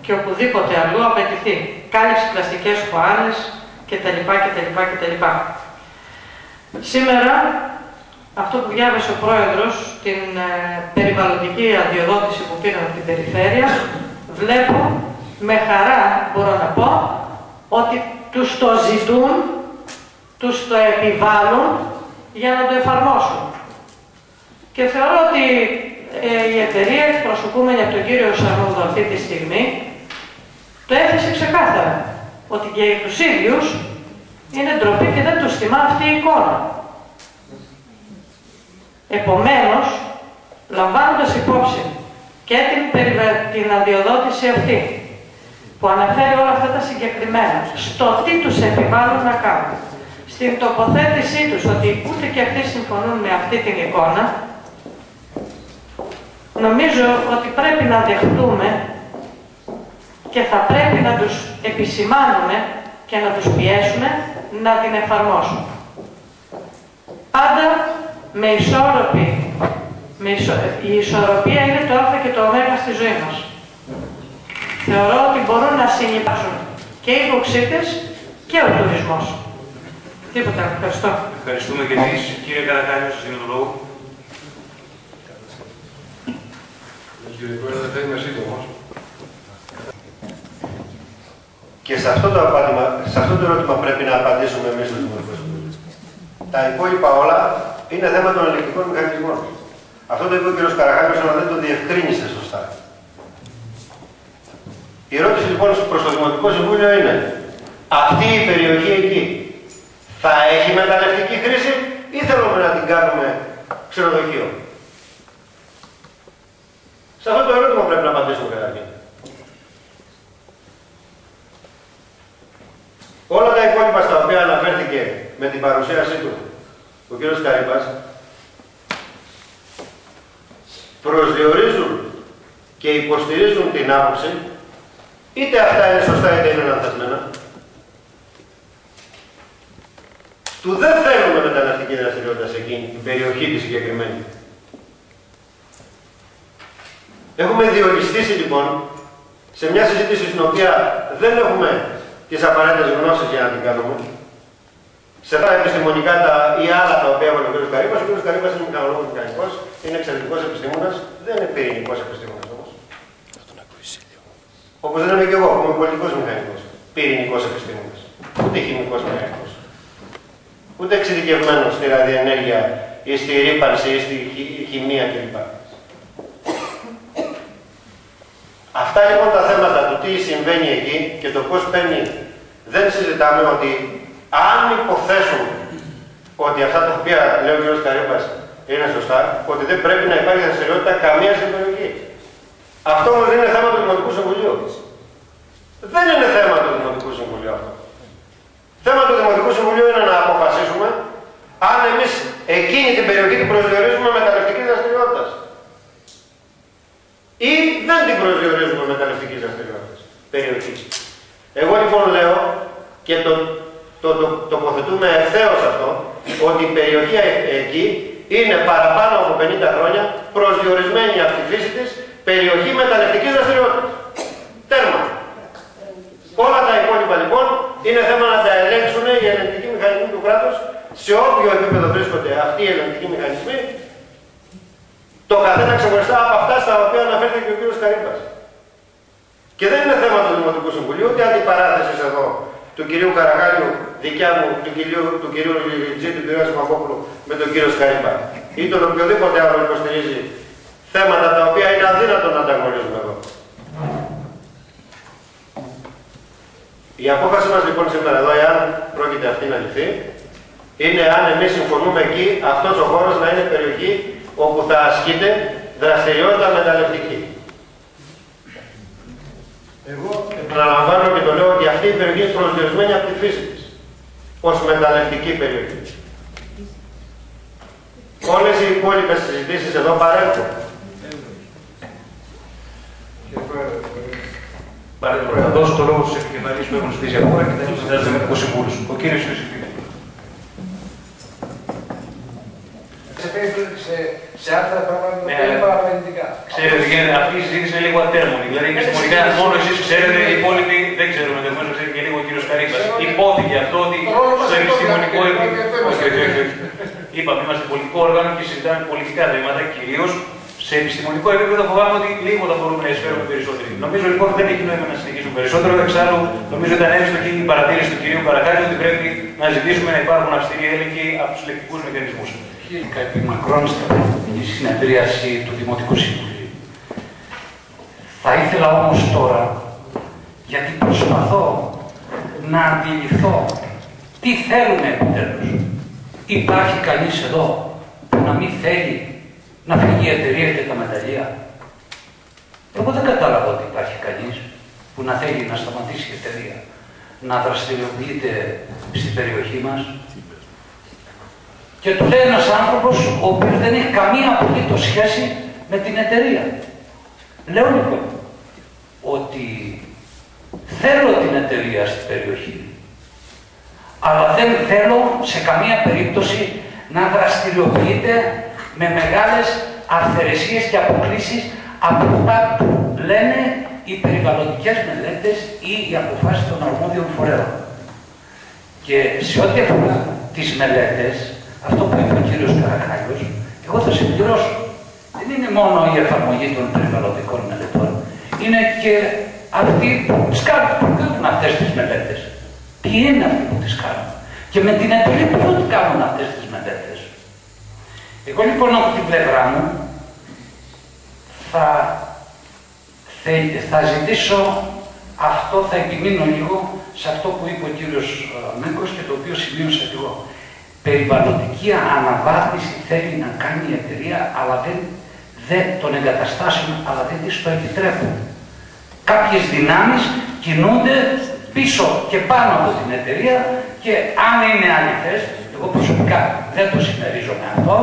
και οπουδήποτε αλλού απαιτηθεί κάλυψη πλαστικές φοάνες κτλ. Σήμερα, αυτό που διάβασε ο Πρόεδρος, την περιβαλλοντική αδειοδότηση που πήραν από την περιφέρεια, βλέπω με χαρά, μπορώ να πω, ότι τους το ζητούν, τους το επιβάλλουν για να το εφαρμόσουν. Και θεωρώ ότι η εταιρεία, εκπροσωπούμενη από τον κύριο Σαρνούδο αυτή τη στιγμή, το έθεσε ξεκάθαρα, ότι και για τους ίδιους είναι ντροπή και δεν τους θυμά αυτή η εικόνα. Επομένως, λαμβάνοντας υπόψη και την αδειοδότηση αυτή, που αναφέρει όλα αυτά τα συγκεκριμένα, στο τι τους επιβάλλουν να κάνουν, στην τοποθέτησή τους ότι ούτε και αυτοί συμφωνούν με αυτή την εικόνα, νομίζω ότι πρέπει να δεχτούμε και θα πρέπει να τους επισημάνουμε και να τους πιέσουμε να την εφαρμόσουν. Πάντα με ισόρροπη. Η ισορροπία είναι το α και το ω στη ζωή μας. Θεωρώ ότι μπορούν να συνυπάρξουν και οι βοξίτες και ο τουρισμός. Τίποτα. Ευχαριστώ. Ευχαριστούμε και εμείς. Κύριε Καρακάνιο, σας δίνω το λόγο. Κύριε Πρόεδρε, θα είμαι σύντομος. Και σε αυτό το ερώτημα πρέπει να απαντήσουμε εμείς ως Δημοτικός Συμβούλιο. Τα υπόλοιπα όλα είναι θέμα των ελεκτικών μηχανισμών. Αυτό το είπε ο κ. Καραχάνιος, αλλά δεν το διευκρίνησε σωστά. Η ερώτηση λοιπόν προς το Δημοτικό Συμβούλιο είναι, αυτή η περιοχή εκεί θα έχει μεταλλευτική χρήση ή θέλουμε να την κάνουμε ξενοδοχείο? Σε αυτό το ερώτημα πρέπει να απαντήσουμε καταρχήν. Όλα τα υπόλοιπα στα οποία αναφέρθηκε με την παρουσίασή του ο κ. Καρύμπας προσδιορίζουν και υποστηρίζουν την άποψη, είτε αυτά είναι σωστά είτε είναι λανθασμένα, του δεν θέλουμε μεταναστική δραστηριότητα σε εκείνη την περιοχή τη συγκεκριμένη. Έχουμε διοριστήσει λοιπόν σε μια συζήτηση στην οποία δεν έχουμε τις απαραίτητες γνώσεις για να την κάνουμε, σε τα επιστημονικά ή άλλα τα οποία έβαλε ο κ. Καρύμπας. Ο κ. Καρύμπας είναι μηχανολόγος μηχανικός, είναι εξαιρετικός επιστήμονας, δεν είναι πυρηνικός επιστήμονας όμως. Όπως δεν είμαι και εγώ, που είμαι πολιτικός μηχανικός, πυρηνικός επιστήμονας, ούτε χημικός μηχανικός, ούτε εξειδικευμένος στη ραδιενέργεια ή στη ρύπανση ή στη χημεία κλπ. Αυτά λοιπόν τα θέματα του τι συμβαίνει εκεί και το πώς παίρνει, δεν συζητάμε ότι αν υποθέσουμε ότι αυτά τα οποία λέει ο κ. Καρύμπας είναι σωστά, ότι δεν πρέπει να υπάρχει δραστηριότητα καμία στην περιοχή. Αυτό όμως δεν είναι θέμα του Δημοτικού Συμβουλίου. Δεν είναι θέμα του Δημοτικού Συμβουλίου αυτό. Θέμα του Δημοτικού Συμβουλίου είναι να αποφασίσουμε αν εμείς εκείνη την περιοχή την προσδιορίζουμε μεταλλευτικής δραστηριότητας ή δεν την προσδιορίζουμε μεταλλευτικής δραστηριότητας περιοχής. Εγώ λοιπόν λέω και το τοποθετούμε ευθέως αυτό, ότι η περιοχή εκεί είναι παραπάνω από 50 χρόνια προσδιορισμένη από τη φύση της περιοχή μεταλλευτικής δραστηριότητας. Τέρμα. Όλα τα υπόλοιπα λοιπόν είναι θέμα να τα ελέγξουν οι ελεγκτικοί μηχανισμοί του του κράτους, σε όποιο επίπεδο βρίσκονται αυτοί οι ελεγκτικοί μηχανισμοί, το καθένα ξεχωριστά από αυτά στα οποία αναφέρεται και ο κ. Καρύμπας. Και δεν είναι θέμα του Δημοτικού Συμβουλίου, ούτε αντιπαράθεση εδώ του κ. Καραχάλιου, δικιά μου, του κ. Λιτζή, του κ. Σιμακόπουλου με τον κ. Καρύμπα ή τον οποιοδήποτε άλλο υποστηρίζει θέματα τα οποία είναι αδύνατο να τα γνωρίζουμε εδώ. Η απόφαση μας λοιπόν σήμερα εδώ, εάν πρόκειται αυτή να ληφθεί, είναι αν εμείς συμφωνούμε εκεί αυτός ο χώρος να είναι περιοχή όπου θα ασκείται δραστηριότητα μεταλλευτική. Εγώ επαναλαμβάνω και το λέω ότι αυτή η περιοχή είναι προσδιορισμένη από τη φύση της ως μεταλλευτική περιοχή. Όλες οι υπόλοιπες συζητήσεις εδώ παρέλθουν. Θα δώσω το λόγο στους επικεφαλείς που έχουν ζητήσει από και θα συζητάς δημοτικούς συμβούλους. Ο κύριος Ιωσήφ. Σε άρθρα πράγματα που είναι παραπλανητικά. Ξέρετε, αυτή η συζήτηση είναι λίγο ατέρμονη. Δηλαδή, επιστημονικά, μόνο εσείς ξέρετε, οι υπόλοιποι δεν ξέρουμε. Ενδεχομένως ξέρει και λίγο ο κύριος Καρύμπας. Υπόθηκε αυτό ότι στο επιστημονικό επίπεδο. Είπαμε, είμαστε πολιτικό όργανο και συζητάμε πολιτικά θέματα, κυρίως σε επιστημονικό επίπεδο. Φοβάμαι ότι λίγο θα μπορούμε να εισφέρουμε περισσότεροι. Νομίζω λοιπόν δεν έχει νόημα να συνεχίσουμε περισσότερο. Εξάλλου, νομίζω ήταν εύστοχη η παρατήρηση του κυρίου Καραχάλη ότι πρέπει να ζητήσουμε να υπάρχουν αυστηροί έλεγχοι από τους λεκτικούς μηχανισμούς. Επί μακρόν στην συνεδρίαση του Δημοτικού Συμβουλίου. Θα ήθελα όμως τώρα, γιατί προσπαθώ να αντιληφθώ τι θέλουν επιτέλους. Υπάρχει κανείς εδώ που να μην θέλει να φύγει η εταιρεία και τα μεταλλεία? Εγώ δεν κατάλαβα ότι υπάρχει κανείς που να θέλει να σταματήσει η εταιρεία να δραστηριοποιείται στην περιοχή μας. Και του λέει ένας άνθρωπος ο οποίος δεν έχει καμία απολύτως σχέση με την εταιρεία. Λέω λοιπόν ότι θέλω την εταιρεία στην περιοχή, αλλά δεν θέλω σε καμία περίπτωση να δραστηριοποιείται με μεγάλες αυθαιρεσίες και αποκλήσεις από αυτά που λένε οι περιβαλλοντικές μελέτες ή οι αποφάσεις των αρμόδιων φορέων. Και σε ό,τι αφορά τις μελέτες, αυτό που είπε ο κύριος Καραχάλιος, εγώ θα συμπληρώσω. Δεν είναι μόνο η εφαρμογή των περιβαλλοντικών μελετών, είναι και αυτοί που τις κάνουν, που κάνουν αυτές τις μελέτες. Ποιοι είναι αυτοί που τις κάνουν και με την εντολή που κάνουν αυτές τις μελέτες. Εγώ λοιπόν από την πλευρά μου θα ζητήσω αυτό, θα επιμείνω λίγο σε αυτό που είπε ο κύριος Μίκος και το οποίο σημείωσα και εγώ. Περιβαλλοντική αναβάθμιση θέλει να κάνει η εταιρεία, αλλά δεν τον εγκαταστάσουν, αλλά δεν της το επιτρέπουν. Κάποιες δυνάμεις κινούνται πίσω και πάνω από την εταιρεία και αν είναι αληθές, εγώ προσωπικά δεν το συμμερίζομαι αυτό,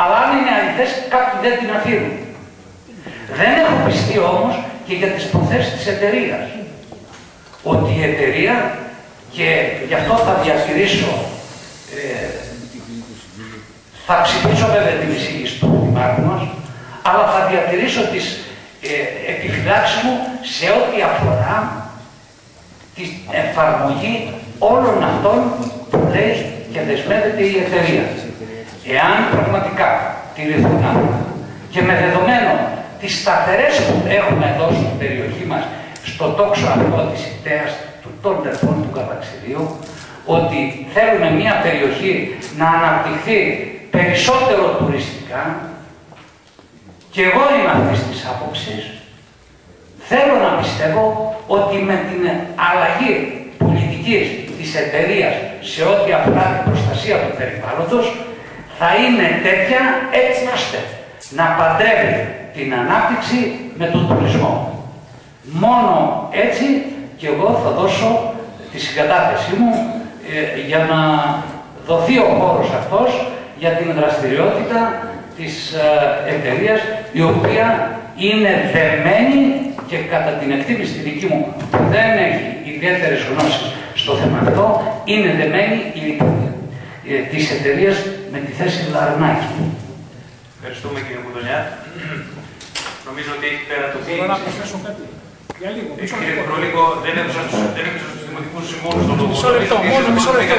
αλλά αν είναι αληθές κάποιοι δεν την αφήνουν. Δεν έχω πιστεί όμως και για τις προθέσεις της εταιρείας. Ότι η εταιρεία, και γι' αυτό θα διατηρήσω, θα ψηφίσω βέβαια την εισήγηση του Δημάρχου μας, αλλά θα διατηρήσω τις επιφυλάξεις μου σε ό,τι αφορά την εφαρμογή όλων αυτών που λέει και δεσμεύεται η εταιρεία. Εάν πραγματικά τηρηθούν αυτά και με δεδομένο τις σταθερές που έχουμε εδώ στην περιοχή μας, στο τόξο αυτό της ιδέας των τερφών του Καβαξιδίου, ότι θέλουμε μια περιοχή να αναπτυχθεί περισσότερο τουριστικά, και εγώ είμαι αυτής της άποψης, θέλω να πιστεύω ότι με την αλλαγή πολιτικής της εταιρείας σε ό,τι αφορά την προστασία του περιβάλλοντος θα είναι τέτοια έτσι ώστε να παντρεύει την ανάπτυξη με τον τουρισμό. Μόνο έτσι και εγώ θα δώσω τη συγκατάθεσή μου για να δοθεί ο χώρος αυτός για την δραστηριότητα της εταιρείας, η οποία είναι δεμένη και κατά την εκτίμηση δική μου που δεν έχει ιδιαίτερες γνώσεις στο θέμα αυτό, είναι δεμένη η λειτουργία της εταιρείας με τη θέση Λαρνάκη. Ευχαριστούμε κύριε Κουδονιά. Νομίζω ότι έχει πέρα το Θέλω να προσθέσω κάτι. Για λίγο. Κύριε Προλίκο, δεν άκουσα στους δημοτικούς συμβούλους τον λόγο. Μισό λεπτό, μόνο μισό λεπτό.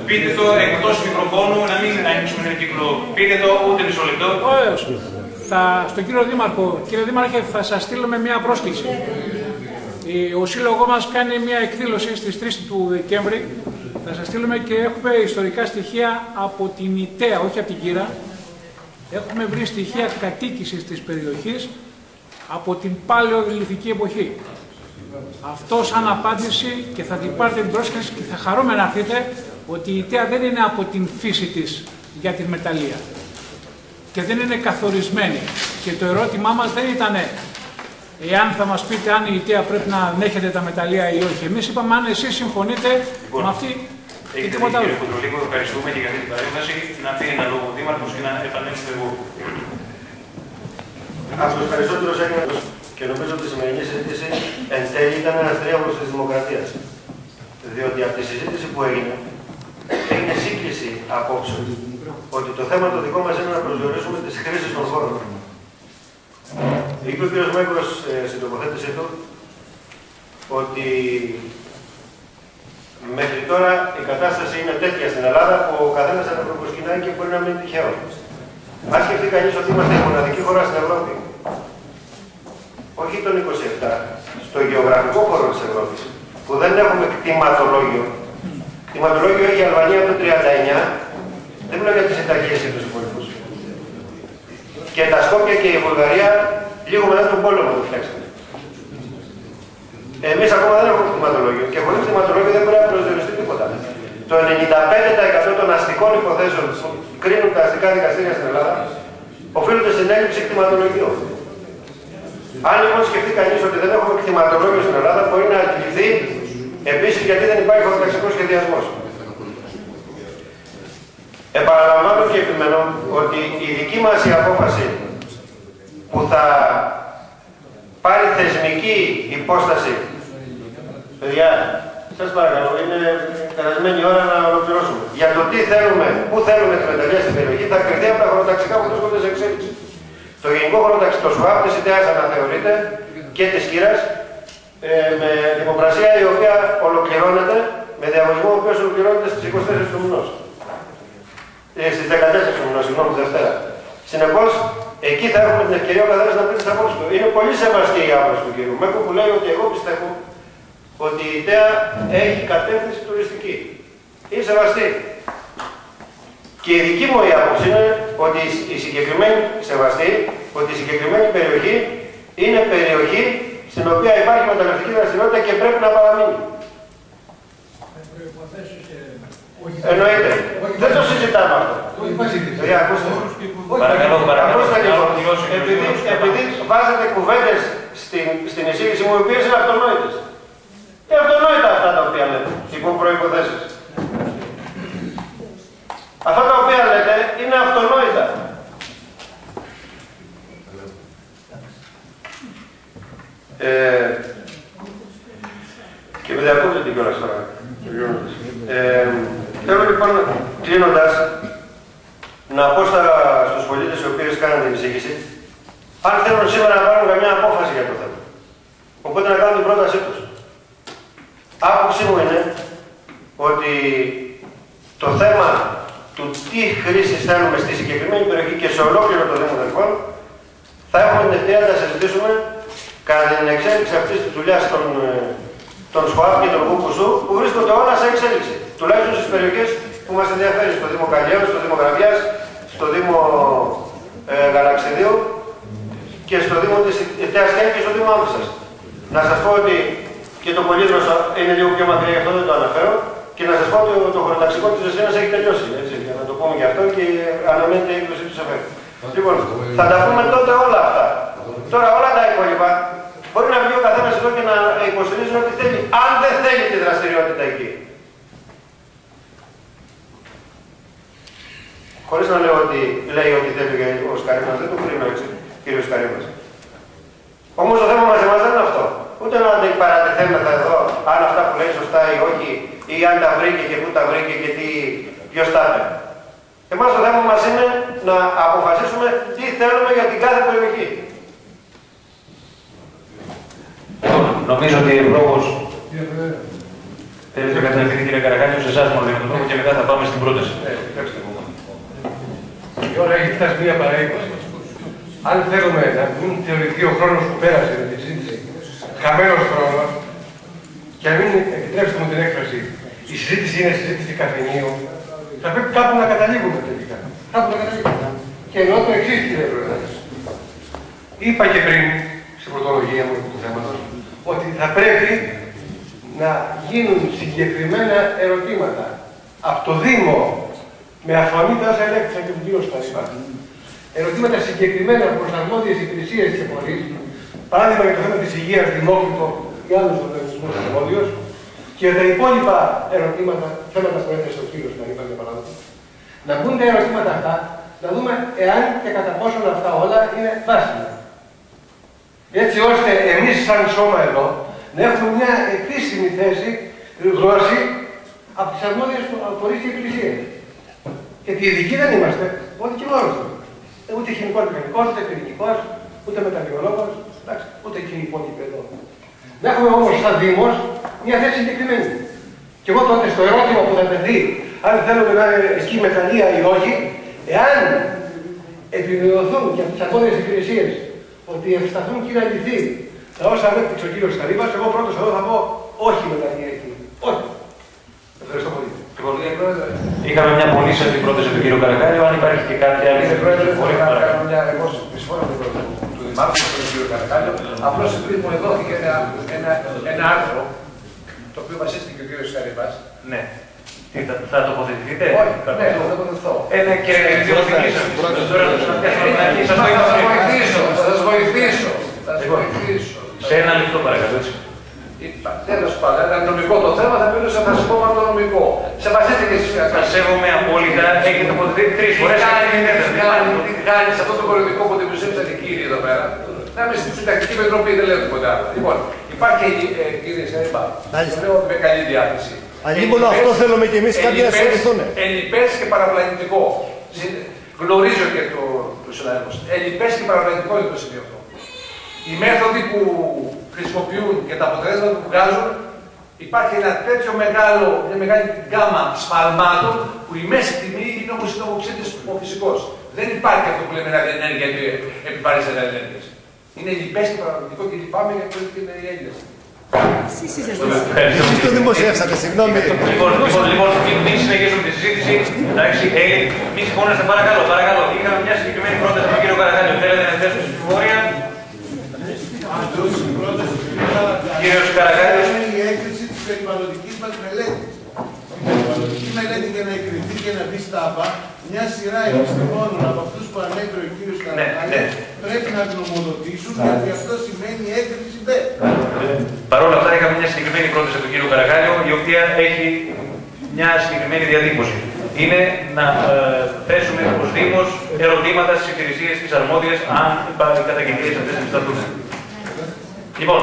Πείτε το εκτός μικροφώνου, να μην ανοίξουμε ένα κύκλο. Πείτε το ούτε μισό λεπτό. Ωραίος. Στον κύριο Δήμαρχο, κύριε Δήμαρχε, θα σας στείλουμε μια πρόσκληση. Ο σύλλογό μας κάνει μια εκδήλωση στις 3 του Δεκέμβρη. Θα σας στείλουμε και έχουμε ιστορικά στοιχεία από την ΙΤΕΑ, όχι από την Κύρα. Έχουμε βρει στοιχεία κατοίκησης της περιοχής από την παλαιολιθική εποχή. Αυτό σαν απάντηση, και θα την πάρετε την πρόσκληση και θα χαρούμε να έρθετε, ότι η ΙΤΕΑ δεν είναι από την φύση της για την μεταλλεία και δεν είναι καθορισμένη. Και το ερώτημά μας δεν ήταν εάν θα μας πείτε αν η ΙΤΕΑ πρέπει να ανέχεται τα μεταλλεία ή όχι. Εμείς είπαμε αν εσείς συμφωνείτε με αυτή και τίποτα άλλο. Κύριε Κοντρολίκο, ευχαριστούμε και για αυτή την παρέμβαση. Να πει ένα λόγο ο Δήμαρχος και να επανέλθετε εγώ. Από τους περισσότερους Έλληνες, και νομίζω ότι η σημερινή συζήτηση εν τέλει ήταν ένας τρίαμβος της δημοκρατίας. Διότι από τη συζήτηση που έγινε σύγκληση απόψε ότι το θέμα το δικό μας είναι να προσδιορίσουμε τις χρήσεις των χώρων. Είπε ο κ. Μέγκος στην τοποθέτησή του ότι μέχρι τώρα η κατάσταση είναι τέτοια στην Ελλάδα που ο καθένας αναπροσκυνάει και μπορεί να μην είναι τυχαίο. Αν σκεφτεί κανείς ότι είμαστε η μοναδική χώρα στην Ευρώπη, όχι τον 27, στο γεωγραφικό χώρο της Ευρώπης, που δεν έχουμε κτηματολόγιο. Κτηματολόγιο έχει η Αλβανία το 39, δεν μιλάω για τις Ιταλίες και τους υπόλοιπους. Και τα Σκόπια και η Βουλγαρία λίγο μετά τον πόλεμο το φτιάξαμε. Εμείς ακόμα δεν έχουμε κτηματολόγιο και χωρίς κτηματολόγιο δεν μπορεί να προσδιοριστεί τίποτα. Το 95% των αστικών υποθέσεων που κρίνουν τα αστικά δικαστήρια στην Ελλάδα οφείλονται στην έλλειψη κτηματολογίου. Αν λοιπόν σκεφτεί κανείς ότι δεν έχουμε κτηματολόγιο στην Ελλάδα, μπορεί να αντιληφθεί επίσης γιατί δεν υπάρχει χωροταξικός σχεδιασμός. Επαναλαμβάνω και επιμένω ότι η δική μας η απόφαση που θα πάρει θεσμική υπόσταση, παιδιά, σας παρακαλώ, είναι περασμένη ώρα να ολοκληρώσουμε. Για το τι θέλουμε, πού θέλουμε τη μεταλλεία στην περιοχή, θα κρυθεί από τα χωροταξικά που βρίσκονται σε εξέλιξη. Το γενικό χωροταξικό ΣΟΑΠ της ΙΤΕΑ αναθεωρείται και της Κύρας με δημοπρασία η οποία ολοκληρώνεται, με διαγωνισμό ο οποίος ολοκληρώνεται στις 24 του μηνός. Στις 14 του μηνός, συγγνώμη, Δευτέρα. Συνεπώς, εκεί θα έχουμε την ευκαιρία ο καθένας να πει τις απόψεις του. Είναι πολύ σεβαστή η άποψη του κ. Μέκου που λέει ότι εγώ πιστεύω ότι η ΙΤΕΑ έχει κατεύθυνση τουριστική. Είναι σεβαστή. Και η δική μου η άποψη είναι ότι η συγκεκριμένη σεβαστή, ότι η συγκεκριμένη περιοχή είναι περιοχή στην οποία υπάρχει μεταλλευτική δραστηριότητα και πρέπει να παραμείνει. Εννοείται. Δεν το συζητάμε αυτό. Επειδή βάζετε κουβέντες στην εισήγηση μου, οι οποίες είναι αυτονόητες. Είναι αυτονόητα αυτά τα οποία λέτε, υπό προϋποθέσεις. Αυτά τα οποία λέτε είναι αυτονόητα. Και με διακόπτεται κιόλας τώρα. Θέλω λοιπόν, κλείνοντας, να πω στους πολίτες οι οποίοι κάνουν την εισήγηση, αν θέλουν σήμερα να πάρουν καμιά απόφαση για το θέμα. Οπότε να κάνουν την πρότασή τους. Άποψή μου είναι ότι το θέμα του τι χρήσεις θέλουμε στη συγκεκριμένη περιοχή και σε ολόκληρο το Δήμο Δελφών θα έχουμε την ευκαιρία να τα συζητήσουμε κατά την εξέλιξη αυτής της δουλειάς των ΣΚΟΑΠ και των ΓΚΟΥΣΟΥ που βρίσκονται όλα σε εξέλιξη. Τουλάχιστον στις περιοχές που μας ενδιαφέρει, στο Δήμο Καλλιέου, στο Δήμο Γραβιάς, στο Δήμο Γαλαξιδίου και στο Δήμο της ΙΤΕΑ και στο Δήμο Άμφισσας. Να σας πω ότι και το Πολύδροσο είναι λίγο πιο μακριά, γι' αυτό δεν το αναφέρω. Και να σας πω ότι το χωροταξικό της Ζεσίνας έχει τελειώσει. Έτσι, για να το πούμε γι' αυτό και αναμένεται η έκδοση της ΕΦΕ. Λοιπόν, θα τα πούμε τότε όλα αυτά. Τώρα όλα τα υπόλοιπα μπορεί να βγει ο καθένας εδώ και να υποστηρίζει ό,τι θέλει, αν δεν θέλει τη δραστηριότητα εκεί. Χωρίς να λέω ότι λέει ό,τι θέλει ο Σκαρίμας, δεν το κρίνω έτσι, κύριο Σκαρίμας. Όμως το θέμα μας εμάς δεν είναι αυτό. Ούτε να παρατεθέμεθα εδώ, αν αυτά που λέει σωστά ή όχι, ή αν τα βρήκε και πού τα βρήκε και ποιος τα είπε. Εμάς το θέμα μας είναι να αποφασίσουμε τι θέλουμε για την κάθε περιοχή. Νομίζω ότι ευλόγως Θέλετε καταρχήν, κύριε Καρακάλιο, σε εσάς μόνο δίνω τον λόγο και μετά θα πάμε στην πρόταση. Η ώρα έχει φτάσει μία παραείκοσι. Αν θέλουμε να μην θεωρηθεί ο χρόνος που πέρασε με τη συζήτηση χαμένος χρόνος και να μην επιτρέψουμε την έκφραση, η συζήτηση είναι συζήτηση καφενείου, θα πρέπει κάπου να καταλήγουμε τελικά. Κάπου να καταλήγουμε. Και εννοώ το εξής, κύριε Πρόεδρε. Είπα και πριν, στην πρωτολογία μου του θέματος, ότι θα πρέπει να γίνουν συγκεκριμένα ερωτήματα από το Δήμο με αφορμή τα όσα ελέγχθησαν και τον κύριο Σταρίπα. Ερωτήματα συγκεκριμένα προς αρμόδιες υπηρεσίες και φορείς, παράδειγμα για το θέμα της υγείας, Δημόκριτο ή άλλους οργανισμούς αρμόδιους, και τα υπόλοιπα ερωτήματα, θέματα που έθεσε ο κύριος Σταρίπα, για παράδειγμα, να μπουν τα ερωτήματα αυτά, να δούμε εάν και κατά πόσο αυτά όλα είναι βάσιμα. Έτσι ώστε εμείς σαν σώμα εδώ να έχουμε μια επίσημη θέση, γλώσση, από τις αρμόδιες φορείς και υπηρεσίες. Γιατί ειδικοί δεν είμαστε, ούτε δικηγόρος. Ούτε χημικό-μηχανικός, ούτε πυρηνικός, ούτε μεταβιολόγος, ούτε και οι υπόλοιποι εδώ. Να έχουμε όμως σαν Δήμος μια θέση συγκεκριμένη. Και εγώ τότε στο ερώτημα που θα τεθεί, αν θέλουμε να είναι εκεί μεταλλεία ή όχι, εάν επιβεβαιωθούν και από τις αρμόδιες υπηρεσίες ότι ευσταθούν και είναι αληθή τα όσα ανέπτυξε ο κύριος Σταρίπας, εγώ πρώτος εδώ θα πω όχι μεταλλεία εκεί. Όχι. Ευχαριστώ πολύ. Είχαμε μια πολύ σαφή πρόταση του κ. Καρακάλιου. Αν υπάρχει και κάποια άλλη. Κύριε Πρόεδρε, θα κάνω μια συμφωνώ με τον του Δημάρχου, τον κ. Καρακάλιο. Απλώς πριν μου δόθηκε ένα άρθρο το οποίο βασίστηκε ο κ. Σταρίπας. Ναι. Θα τοποθετηθείτε. Όχι, ναι, θα τοποθετηθώ. Ναι, και θα σας βοηθήσω. Σε ένα λεπτό παρακαλώ, έτσι. Τέλος πάντων, ήταν νομικό το θέμα, θα μιλούσα θα σας πω με το νομικό. Σεβαστείτε εσείς. Σας σέβομαι απόλυτα, έχετε τοποθετηθεί 3 φορές. Τι κάνει σε αυτό το πολιτικό που δημιουργήσαν οι κύριοι εδώ πέρα. Να είμαι στην συντακτική μετροπή, δεν λέω τίποτα άλλο. Λοιπόν, υπάρχει κύριε Σταρίπα, το λέω με καλή διάθεση. Αλλήμον αυτό θέλουμε κι εμείς κάποιοι να συνεχιστούν. Ελλειπές και παραπλανητικό. Γνωρίζω και το συνάδελφο. Ελλειπές και παραπλανητικό είναι το σημείο αυτό. Οι μέθοδοι που χρησιμοποιούν και τα αποτελέσματα που βγάζουν, υπάρχει μια μεγάλη γκάμα σφαλμάτων που η μέση τιμή είναι όπως είναι ο φυσικός. Δεν υπάρχει αυτό που λέμε ραδιενέργεια και επιβάρηση ραδιενέργειας. Είναι λοιπές και παραπλανητικό και λυπάμαι για το ότι είναι οι Έλληνες. Εσείς το δημοσιεύσατε, συγγνώμη. Λοιπόν, μην συνεχίσουμε τη συζήτηση. Εντάξει, μη συμφωνήσετε, παρακαλώ. Είχαμε μια συγκεκριμένη πρόταση από τον κύριο Καρακάλιο. Θέλετε να θέσουμε στην ψηφοφορία. Κύριος Καρακάλιος. Είναι η έγκριση της περιβαλλοντικής μας μελέτης. Η περιβαλλοντική μελέτη για να εκκριθεί και να μπει στα ΑΠΑ, μια σειρά επιστημόνων από αυτούς που ανέφερε ο κύριος Καρακάλιος πρέπει να γνωμοδοτήσουν, γιατί αυτό σημαίνει έγκριση ΔΕ. Παρ' όλα αυτά, είχαμε μια συγκεκριμένη πρόταση από τον κύριο Καρακάλιο, η οποία έχει μια συγκεκριμένη διατύπωση. Είναι να θέσουμε ως Δήμος ερωτήματα στις υπηρεσίες της αρμόδιας, αν οι καταγγελίες αυτές επισταθούν. Λοιπόν,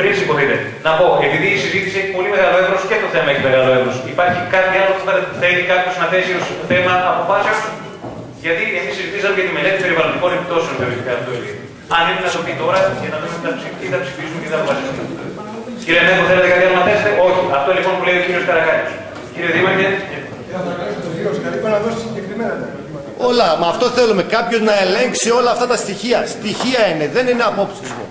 πριν σηκωθείτε, να πω, επειδή η συζήτηση έχει πολύ μεγάλο εύρος και το θέμα έχει μεγάλο εύρος, υπάρχει κάτι άλλο που θέλει κάποιος να θέσει ως θέμα αποφάσεως? Γιατί εμείς συζητήσαμε για τη μελέτη περιβαλλοντικών επιπτώσεων, θεωρητικά αυτό είναι. Αν είναι να το πει τώρα, για να δούμε τι θα ψηφίσουν και τι θα αποφασίσουν. Κύριε Νέκο, θέλετε κάτι άλλο να θέσετε? Όχι. Αυτό λοιπόν που λέει ο κύριος Καρακάλιος. Κύριε Δήμαρχε. Όλα, με αυτό θέλουμε. Κάποιος να ελέγξει όλα αυτά τα στοιχεία. Στοιχεία είναι, δεν είναι απόψεις μου.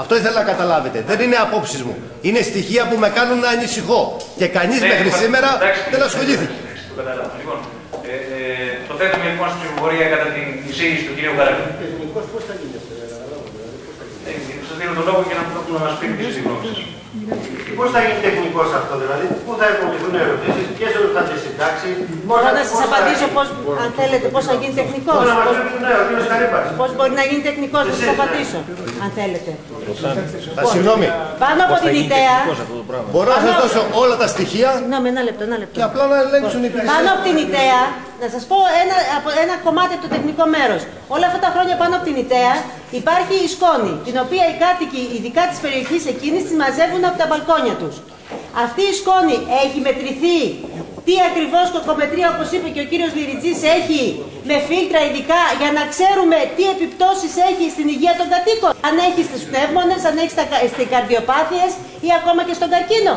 Αυτό ήθελα να καταλάβετε. Δεν είναι απόψεις μου. Είναι στοιχεία που με κάνουν να ανησυχώ. Και κανείς μέχρι σήμερα δεν ασχολήθηκε. Λοιπόν, το θέτουμε λοιπόν στην ψηφοφορία κατά την εισήγηση του κ. Καρακάλιου. Σας δίνω τον λόγο για να μας πείτε τις γνώμες. Πώς θα γίνει τεχνικός αυτό, δηλαδή, πού θα υποβληθούν ερωτήσεις, ποιες θα τις συντάξει. Μπορώ να σας απαντήσω αν θέλετε πώς θα γίνει τεχνικός. Πώς μπορεί να γίνει τεχνικός, να σας απαντήσω, αν θέλετε. Συγγνώμη. Πάνω από την ιδέα. Μπορώ να σας δώσω όλα τα στοιχεία. Συγγνώμη, ένα λεπτό. Και απλά να ελέγξουν οι υπηρεσίες. Πάνω από την ιδέα, να σας πω ένα κομμάτι από το τεχνικό μέρος. Όλα αυτά τα χρόνια πάνω από την ιδέα υπάρχει η σκόνη, την οποία οι κάτοικοι, ειδικά της περιοχής εκείνης, τη μαζεύουν από τα μπαλκόνια τους. Αυτή η σκόνη έχει μετρηθεί τι ακριβώς κοκομετρία, όπως είπε και ο κύριος Λιριτζής, έχει με φίλτρα ειδικά για να ξέρουμε τι επιπτώσεις έχει στην υγεία των κατοίκων. Αν έχει στις πνεύμονες, αν έχει στις καρδιοπάθειες ή ακόμα και στον καρκίνο.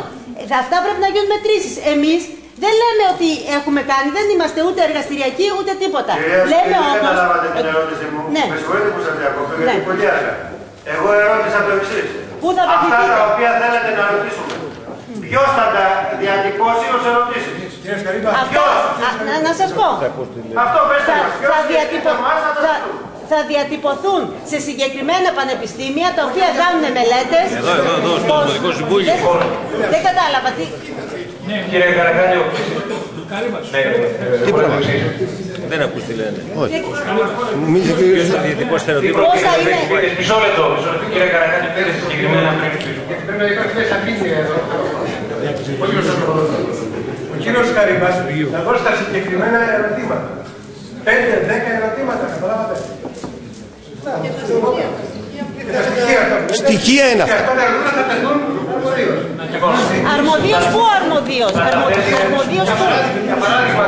Αυτά πρέπει να γίνουν μετρήσεις. Εμείς δεν λέμε ότι έχουμε κάνει, δεν είμαστε ούτε εργαστηριακοί ούτε τίποτα. Λέμε όμως. Δεν καταλάβατε την ερώτηση μου. Ναι. Με συγχωρείτε που σας διακόπτω, γιατί πολύ αργά. Εγώ ερώτησα το εξής. Αυτά τα οποία θέλετε να ρωτήσουμε. Ποιος θα τα διατυπώσει ως ερωτήσεις? Να σας πω. Αυτό πέστε μας. Θα διατυπωθούν σε συγκεκριμένα πανεπιστήμια τα οποία κάνουν μελέτες. Εδώ, στο Δημοτικό Συμβούλιο. Δεν κατάλαβα τι. Κύριε Καρακάλιο. Τι πράγμα. Δεν ακούς τι λένε. Όχι. Ποιος θα διατυπώσει τα ερωτήματα. Μισό λεπτό. Κύριε Καρακάλιο, θέλετε συγκεκριμένα πριν. Γιατί πρέπει να υπάρχει μια σαφήνεια εδώ. Ο κύριος Καρύμπας θα δώσει τα συγκεκριμένα ερωτήματα. 5-10 ερωτήματα, καταλάβατε. Στοιχεία είναι αυτά. Και αυτά τα ερωτήματα θα τεθούν αρμοδίως. Αρμοδίως πού αρμοδίως? Αρμοδίως πού? Για παράδειγμα,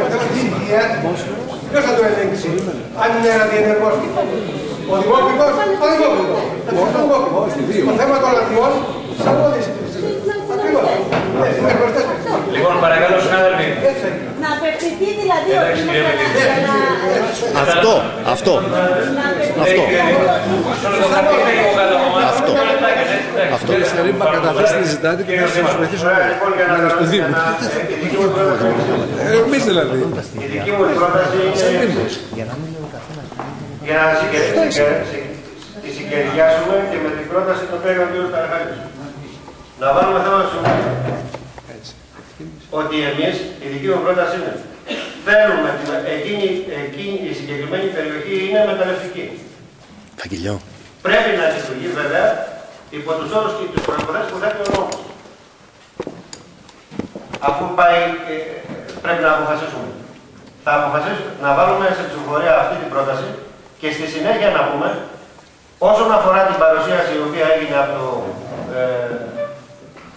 το θέμα της υγείας, ποιος θα το ελέγξει? Αν είναι ραδιενεργός. Ο δημόπουργος, ο δημόπουργος. Το θέμα των ραδιών, της αρμόδιας. Λοιπόν, παρακαλώ, συνάδελφοι. Να απευθυνθεί δηλαδή ο Αυτό. Κύριε Ρίμπα, καταθέστε τη ζητάτε και θα σας βοηθήσω στο Δήμο. Εμείς δηλαδή. Η δική μου πρόταση είναι για να τη συγκεριάσουμε και με την πρόταση το παίρνει ο κ. Καραχάλης. Να βάλουμε θέμα στο Συμβούλιο. Ότι εμείς, η δική μου πρόταση είναι, θέλουμε εκείνη η συγκεκριμένη περιοχή είναι μεταλλευτική. Καγγελιό. Πρέπει να λειτουργεί βέβαια υπό τους όρους και τις προϋποθέσεις που θέτει ο νόμος. Αφού πάει, πρέπει να αποφασίσουμε. Θα αποφασίσουμε να βάλουμε σε ψηφοφορία αυτή την πρόταση και στη συνέχεια να πούμε, όσον αφορά την παρουσίαση η οποία έγινε από το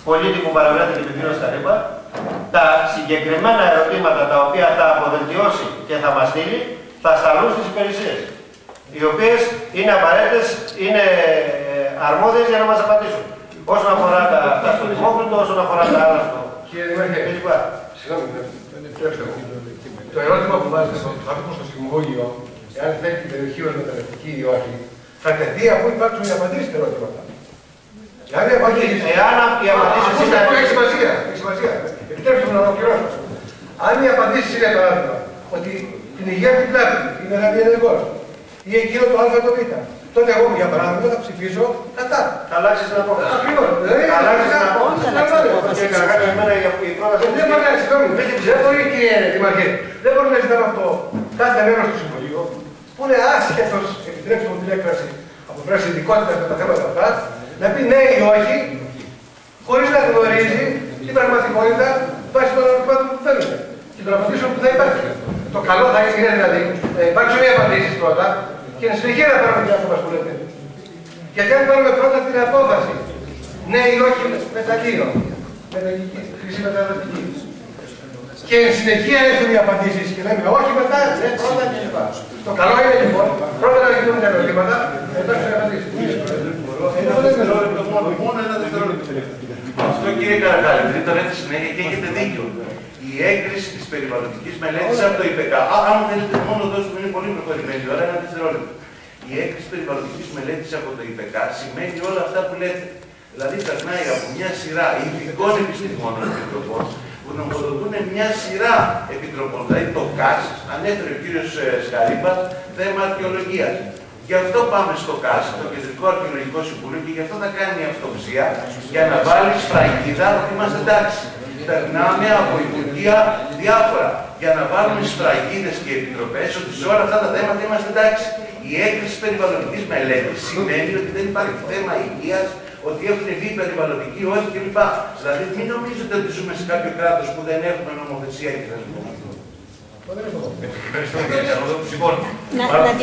πολίτη που παραβρέθηκε την κύριο Καρύμπα, τα συγκεκριμένα ερωτήματα τα οποία θα αποδελτιώσει και θα μας στείλει, θα σταλούν στις υπηρεσίες, οι οποίες είναι απαραίτητες, είναι αρμόδιες για να μας απαντήσουν. Όσον αφορά τα στο δημόκριτο, όσον αφορά τα άλλα στο... Κύριε Δημάρχε, συγγνώμη, το ερώτημα που βάζετε θα πούμε στο Συμβούλιο, εάν θέλει την περιοχή ως μεταλλευτική ή όχι, θα τεθεί αφού υπάρξουν οι απαντήσεις στα ερωτήματα. Εάν οι απαντήσεις είναι... Έχει σημασία. Επιτρέψτε μου να ολοκληρώσω. Αν οι απαντήσεις είναι παράδειγμα ότι την υγεία την πλάτη είναι ραδιενεργός ή εκείνο το α το β, τότε εγώ για παράδειγμα θα ψηφίσω κατά. Θα αλλάξεις την απόφαση. Ακριβώς. Θα αλλάξεις την απόφαση. Δεν μπορεί να συγγνώμη. Δεν μπορεί, κύριε Δημαρχέ, δεν μπορεί να ζητάμε από κάθε μέλος του Συμβουλίου που είναι άσχετος, επιτρέψτε μου την έκφραση, από πλευράς ειδικότητας με τα θέματα αυτά, να πει ναι ή όχι, χωρίς να γνωρίζει την πραγματικότητα βάσει των ερωτημάτων που θέλουμε και των απαντήσεων που θα υπάρχει. Το καλό θα είναι δηλαδή να υπάρξουν οι απαντήσεις πρώτα και εν συνεχεία να πάρουμε την απόφαση που λέτε. Γιατί αν πάρουμε πρώτα την απόφαση, ναι ή όχι μεταλλείο, χρήση μεταλλευτική, και εν συνεχεία έρθουν οι απαντήσεις και λέμε όχι μετά, ναι πρώτα κλπ. Το καλό είναι λοιπόν πρώτα να γίνουν τα ερωτήματα, μετά τις απαντήσεις. Μόνο ένα δευτερόλεπτο. Αυτό κύριε Καρακάλη, το λέτε συνέχεια και έχετε δίκιο. Η έγκριση της περιβαλλοντικής μελέτης από το ΙΠΚ, αν θέλετε μόνο δώσουμε, είναι πολύ προχωρημένη η ώρα, ένα δευτερόλεπτο. Η έγκριση περιβαλλοντικής μελέτης από το ΙΠΚ σημαίνει όλα αυτά που λέτε. Δηλαδή περνάει από μια σειρά ειδικών επιστημόνων επιτροπών που νομοδοτούν μια σειρά επιτροπών. Δηλαδή το ΚΑΣ, ανέφερε ο κύριος Σκαρίμπας, θέμα αρχαιολογίας. Γι' αυτό πάμε στο ΚΑΣ, το Κεντρικό Αρχαιολογικό Συμβούλιο, και γι' αυτό θα κάνει η αυτοψία για να βάλει σφραγίδα ότι είμαστε εντάξει. Περνάμε από υπουργεία διάφορα για να βάλουμε σφραγίδες και επιτροπές ότι σε όλα αυτά τα θέματα είμαστε εντάξει. Η έγκριση περιβαλλοντικής μελέτης σημαίνει ότι δεν υπάρχει θέμα υγείας, ότι έχουν βγει περιβαλλοντικοί όροι κλπ. Δηλαδή μην νομίζετε ότι ζούμε σε κάποιο κράτος που δεν έχουμε νομοθεσία και θεσμό. Να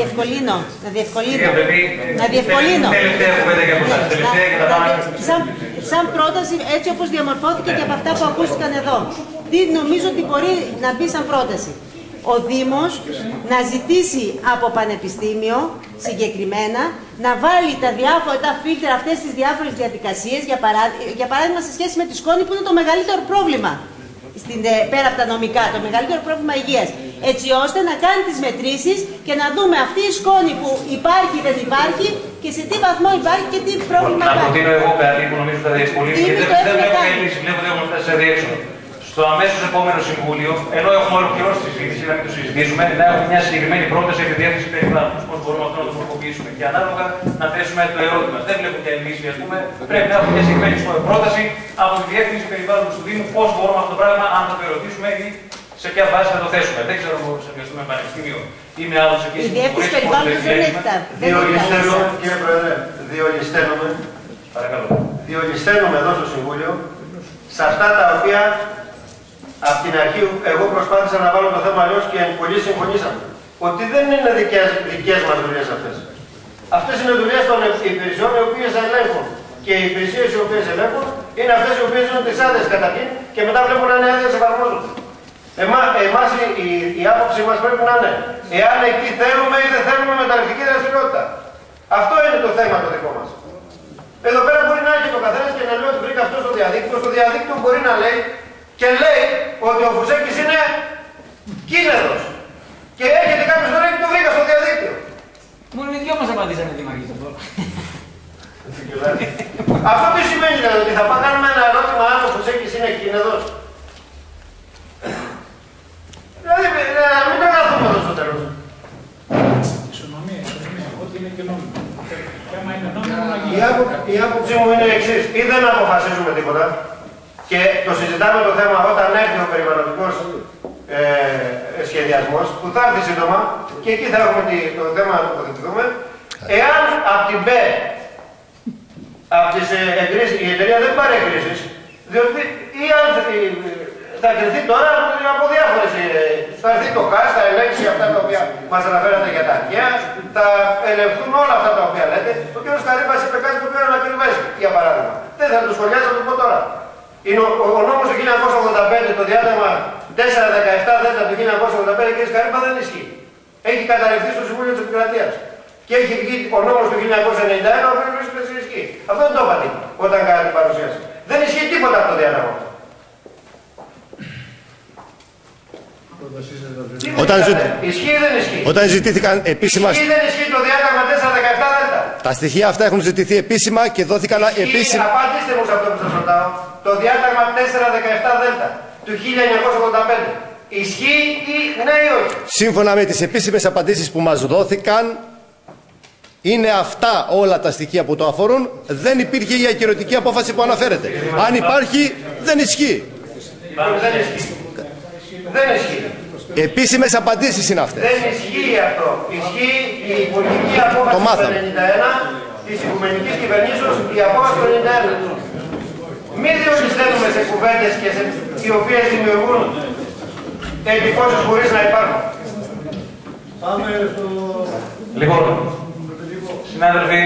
διευκολύνω. Σαν πρόταση, έτσι όπως διαμορφώθηκε και από αυτά που ακούστηκαν εδώ, τι νομίζω ότι μπορεί να μπει σαν πρόταση. Ο Δήμος να ζητήσει από πανεπιστήμιο συγκεκριμένα να βάλει τα φίλτρα, αυτές τις διάφορες διαδικασίες, για παράδειγμα σε σχέση με τη σκόνη που είναι το μεγαλύτερο πρόβλημα. Πέρα από τα νομικά, το μεγαλύτερο πρόβλημα υγείας. Έτσι ώστε να κάνει τις μετρήσεις και να δούμε αυτή η σκόνη που υπάρχει ή δεν υπάρχει και σε τι βαθμό υπάρχει και τι πρόβλημα υπάρχει. Να προτείνω εγώ κάτι που νομίζω θα διευκολύνει και δεν βλέπω λύση. Βλέπω ότι έχουμε φτάσει σε διέξοδο. Στο αμέσως επόμενο συμβούλιο, ενώ έχουμε ολοκληρώσει τη συζήτηση, να μην το συζητήσουμε, να έχουμε μια συγκεκριμένη πρόταση για τη διεύθυνση περιβάλλοντος. Πώς μπορούμε αυτό να το τροποποιήσουμε και ανάλογα να θέσουμε το ερώτημα. Δεν βλέπω ποια λύση, ας πούμε. Πρέπει να έχουμε μια συγκεκριμένη πρόταση από τη διεύθυνση περιβάλλοντος του Δήμου πώς μπορούμε αυτό το πράγμα, αν θα το ερωτήσουμε ή σε ποια βάση θα το θέσουμε. Δεν ξέρω αν θα πιαστούμε πανεπιστήμιο ή με άλλους εκεί. Η διεύθυνση περιβάλλοντος δεν έχει τα. Κύριε Πρόεδρε, διολυσταίνουμε εδώ στο Συμβούλιο σε αυτά τα οποία από την αρχή εγώ προσπάθησα να βάλω το θέμα αλλιώς και πολλοί συμφωνήσαμε. Ότι δεν είναι δικές μας δουλειές αυτές. Αυτές είναι δουλειές των υπηρεσιών οι οποίες ελέγχουν. Και οι υπηρεσίες οι οποίες ελέγχουν είναι αυτές οι οποίες δίνουν τις άδειες καταρχήν και μετά βλέπουν αν οι άδειες εφαρμόζονται. Εμάς η άποψη μας πρέπει να είναι εάν εκεί θέλουμε ή δεν θέλουμε μεταλλευτική δραστηριότητα. Αυτό είναι το θέμα το δικό μας. Εδώ πέρα μπορεί να έχει το καθένας και να λέει ότι βρήκα αυτό στο διαδίκτυο. Στο διαδίκτυο μπορεί να λέει και λέει ότι ο Φουσέκης είναι κίνεδος. Και έρχεται κάποιος τώρα και το βρήκα στο διαδίκτυο. Μόνο οι δυο μας απαντήσαμε τη μαγική αυτό. Αυτό τι σημαίνει δηλαδή, ότι θα κάνουμε ένα ερώτημα αν ο Φουσέκης είναι κίνεδος. Δηλαδή, μην το καθούμε εδώ στο τέλος. Ισονομία, ό,τι είναι και νόμιμο. Η άποψή μου είναι η εξής. Ή δεν αποφασίζουμε τίποτα και το συζητάμε το θέμα όταν έρθει ο περιβαλλοντικός σχεδιασμός που θα έρθει σύντομα και εκεί θα έχουμε το θέμα να τοποθετηθούμε. Εάν από την ΠΕ, από τις εγκρίσεις, η εταιρεία δεν πάρει εγκρίσεις, διότι ή αν θα κρυθεί τώρα από διάφορες. Θα έρθει το ΚΑΣ, θα ελέγξει αυτά τα οποία μας αναφέρατε για τα αρχαία, θα ελεγχθούν όλα αυτά τα οποία λέτε. Ο κ. Καρύμπας είπε κάτι το οποίο ανακριβέζει, για παράδειγμα. Δεν θα το σχολιάσω, θα το πω τώρα. Είναι ο νόμος του 1985, το διάταγμα 417 Δ του 1985, κ. Καρύμπα, δεν ισχύει. Έχει καταρρευτεί στο Συμβούλιο της Επικρατείας. Και έχει βγει ο νόμος του 1991, ο οποίος βρίσκεται σε ισχύ. Αυτό δεν το είπατε όταν κάνατε την παρουσίαση. Δεν ισχύει τίποτα από το διάταγμα. Όταν ζητήθηκαν επίσημα. Ισχύει δεν ισχύει το διάταγμα 417 Δ. Τα στοιχεία αυτά έχουν ζητηθεί επίσημα και δόθηκαν επίσημα. Απαντήστε μου σε αυτό που σας ρωτάω. Το διάταγμα 417 Δ του 1985. Ισχύει ή ναι ή όχι? Σύμφωνα με τις επίσημες απαντήσεις που μας δόθηκαν, είναι αυτά όλα τα στοιχεία που το αφορούν. Δεν υπήρχε η ακυρωτική απόφαση που αναφέρεται. Αν υπάρχει, δεν ισχύει. Δεν ισχύει. Επίσημες απαντήσεις είναι αυτές. Δεν ισχύει αυτό. Ισχύει η υπουργική απόφαση του 1991 της Οικουμενικής Κυβερνήσεως, η απόφαση του 1991. Μην διολυσταίνουμε σε κουβέντες και οι οποίες δημιουργούν εντυπώσεις χωρίς να υπάρχουν. Πάμε στο... Λοιπόν, συνάδελφοι,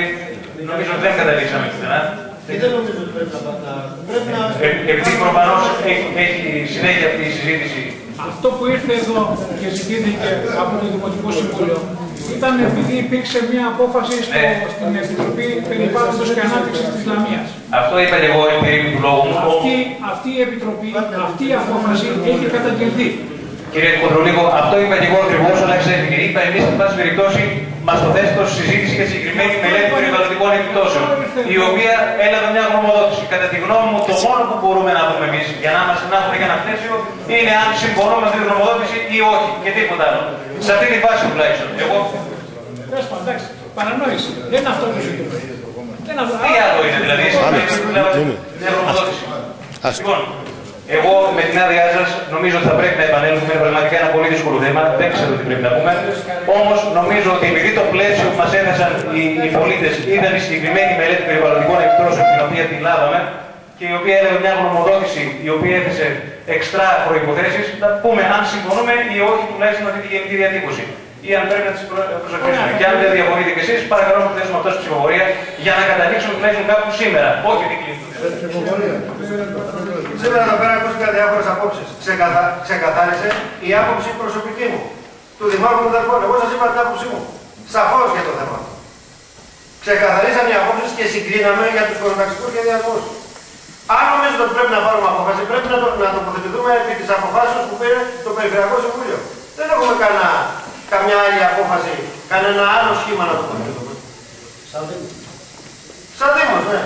νομίζω ότι δεν καταλήξαμε πουθενά. Δεν νομίζω ότι πρέπει να... Επειδή προφανώς έχει συνέχεια αυτή η συζήτηση. Αυτό που ήρθε εδώ και ζητήθηκε από το Δημοτικό Συμβούλιο ήταν επειδή υπήρξε μια απόφαση στην Επιτροπή Περιβάλλοντος και Ανάπτυξης της Λαμίας. Αυτό είπα και εγώ περίπου του λόγου μου. Αυτή η Επιτροπή, αυτή η απόφαση έχει καταγγελθεί. Κύριε Κοντρολίγο, αυτό είπα και εγώ ακριβώς, αλλά ξέρετε, είπα εμείς, εν πάση περιπτώσει, μας το θέσετε ως συζήτηση για συγκεκριμένη μελέτη περιβαλλοντικών επιπτώσεων, η οποία έλαβε μια γνωμοδότηση. Κατά τη γνώμη μου, το μόνο που μπορούμε να πούμε εμείς για να είμαστε να έχουμε για ένα πλαίσιο είναι αν συμφωνούμε με αυτή τη γνωμοδότηση ή όχι και τίποτα άλλο. Σε αυτή τη φάση τουλάχιστον. Εγώ. Εντάξει, παρανόηση. Δεν είναι αυτό που ζητούμε. Τι άλλο είναι δηλαδή, μια γνωμοδότηση. Λοιπόν, εγώ με την άδειά σας νομίζω ότι θα πρέπει να επανέλθουμε. Είναι πραγματικά ένα πολύ δύσκολο θέμα. Δεν ξέρω τι πρέπει να πούμε. Όμως νομίζω ότι επειδή το πλαίσιο που μας έθεσαν οι πολίτες ήταν η συγκεκριμένη μελέτη περιβαλλοντικών επιπτώσεων την οποία την λάβαμε και η οποία έλεγε μια γνωμοδότηση η οποία έθεσε εξτρά προϋποθέσεις, θα πούμε αν συμφωνούμε ή όχι τουλάχιστον αυτή τη γενική διατύπωση. Ή αν πρέπει να τις προσεκτήσουμε. Και αν δεν διαφωνείτε κι εσείς, παρακαλώ να θέσουμε αυτό στη ψηφοφορία για να καταδείξουμε τουλάχιστον κάπου σήμερα. Όχι ότι κλείνει. Σήμερα εδώ πέρα ακούστηκαν διάφορες απόψεις. Ξεκαθάρισε η άποψη προσωπική μου, του Δημάρχου των Δερφών. Εγώ σας είπα την άποψή μου. Σαφώς για το θέμα. Ξεκαθαρίσαμε οι απόψεις και συγκρίναμε για τους χωροταξικούς σχεδιασμούς. Αν νομίζετε ότι πρέπει να πάρουμε απόφαση, πρέπει να τοποθετηθούμε επί της αποφάσεως που πήρε το Περιφερειακό Συμβούλιο. Δεν έχουμε καμιά άλλη απόφαση, κανένα άλλο σχήμα να τοποθετηθούμε. Σαν Δήμος, ναι.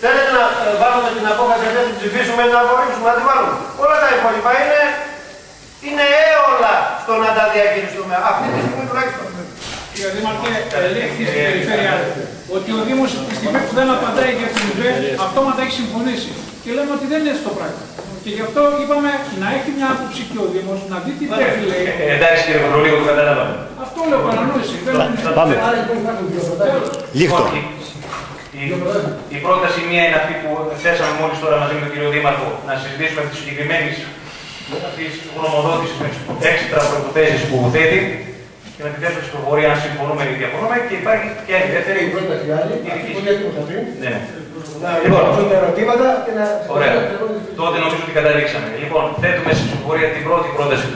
Θέλετε να βάλουμε την απόφαση αυτή, να την ψηφίσουμε ή να απορρίψουμε, να την βάλουμε. Όλα τα υπόλοιπα είναι έολα στο να τα διακινηθούμε. Αυτή τη στιγμή τουλάχιστον. Κύριε Δήμαρχε, ελέγχθη στην περιφέρεια ότι ο Δήμος τη στιγμή που δεν απαντάει για την ιδέα, αυτόματα έχει συμφωνήσει. Και λέμε ότι δεν είναι έτσι το πράγμα. Και γι' αυτό είπαμε να έχει μια άποψη και ο Δήμος, να δει τι πρέπει λέει. Εντάξει κύριε Πετρολίου, το κατάλαβα. Αυτό λέω, παρανόηση. Πάμε. Λίχτο. Η πρόταση μία είναι αυτή που θέσαμε μόλις τώρα μαζί με τον κύριο Δήμαρχο, να συζητήσουμε τη συγκεκριμένη γνωμοδότηση με τις έξτρα προϋποθέσεις που θέτει και να τη θέσουμε στην ψηφοφορία αν συμφωνούμε ή διαφωνούμε. Και υπάρχει και άλλη δεύτερη. Η πρόταση άλλη, ναι. Λοιπόν, τα ερωτήματα και να... Ωραία. Τότε νομίζω ότι καταλήξαμε. Λοιπόν, θέτουμε στην ψηφοφορία την πρώτη πρόταση.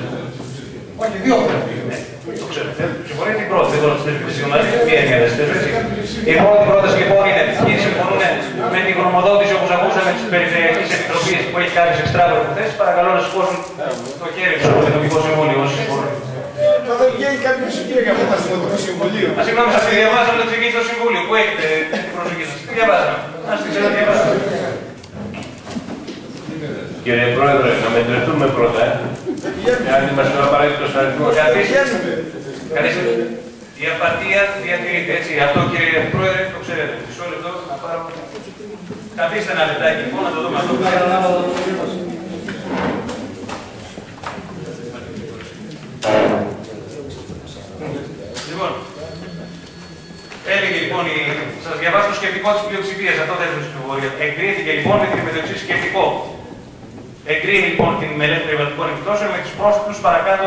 Όχι, δύο πρόταση. Ναι, το ξέρω. Συμφωνεί την πρώτη, δεν μπορώ να τις θέσουμε σήμερα. Μία είναι για έτσι. Η πρώτη πρόταση λοιπόν είναι ποιοι συμφωνούν με την γνωμοδότηση όπως ακούσαμε της Περιφερειακής Επιτροπής που έχει κάποιες εξτρά προϋποθέσεις. Παρακαλώ να σηκώσουν το χέρι του στο Τοπικό Συμβούλιο όσοι συμφωνούν. Μα δεν βγαίνει κάποιο συγκεκριμένο για απόφαση του Τοπικού Συμβουλίου. Συγγνώμη, σας τη διαβάσαμε το εξηγήσει στο Συμβούλιο. Πού έχετε την προσοχή σας. Τι διαβάσαμε. Ας τη ξαναδιαβάσουμε. Κύριε Πρόεδρε, να μετρηθούμε πρώτα, αν είμαστε απαραίτητος αριθμός. Καθίστε. Η απαρτία διατηρείται, έτσι. Αυτό κύριε Πρόεδρε, το ξέρετε. Μισό λεπτό να πάρω. Καθίστε ένα λεπτάκι, λοιπόν, να το δούμε αυτό. Λοιπόν, έλεγε λοιπόν, σας διαβάζω το σκεπτικό της πλειοψηφίας, αυτό θέσουμε στην ψηφοφορία. Εγκρίθηκε λοιπόν με το εξής σκεπτικό. Εγκρίνει λοιπόν την μελέτη περιβαλλοντικών επιπτώσεων με τους πρόσθετους παρακάτω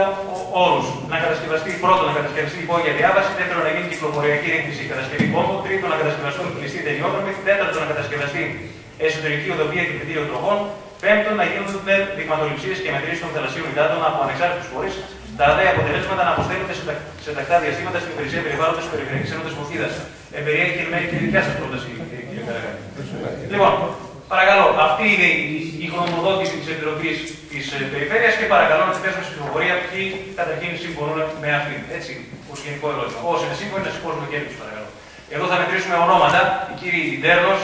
όρους. Να κατασκευαστεί πρώτον να κατασκευαστεί υπόγεια διάβαση, δεύτερον να γίνει κυκλοφοριακή ρύθμιση κατασκευή πόμπο, τρίτον να κατασκευαστούν κλειστοί τελειόδρομοι, τέταρτον να κατασκευαστεί εσωτερική οδοβία και πεδίο τροχών, πέμπτον να γίνονται δειγματοληψίες και μετρήσεις των θαλασσίων υδάτων από ανεξάρτητους φορείς, τα αδέα αποτελέσματα να αποστέλλονται σε τακτά διαστήματα στην υπηρεσία περιβάλλοντος της Περιφερειακής Ένωσης Μοχίδας. Εμπεριέχει και η δικιά σας πρόταση, κύριε Καραγάκη. Λοιπόν, παρακαλώ, αυτή είναι η γνωμοδότηση της Επιτροπής της Περιφέρειας και παρακαλώ να τη θέσουμε στην ψηφοφορία ποιοι καταρχήν συμφωνούν με αυτήν. Έτσι, ως γενικό ερώτημα. Όσοι είναι σύμφωνοι, να σηκώσουν το χέρι τους, παρακαλώ. Εδώ θα μετρήσουμε ονόματα. Η κύριε Ιντέρνος,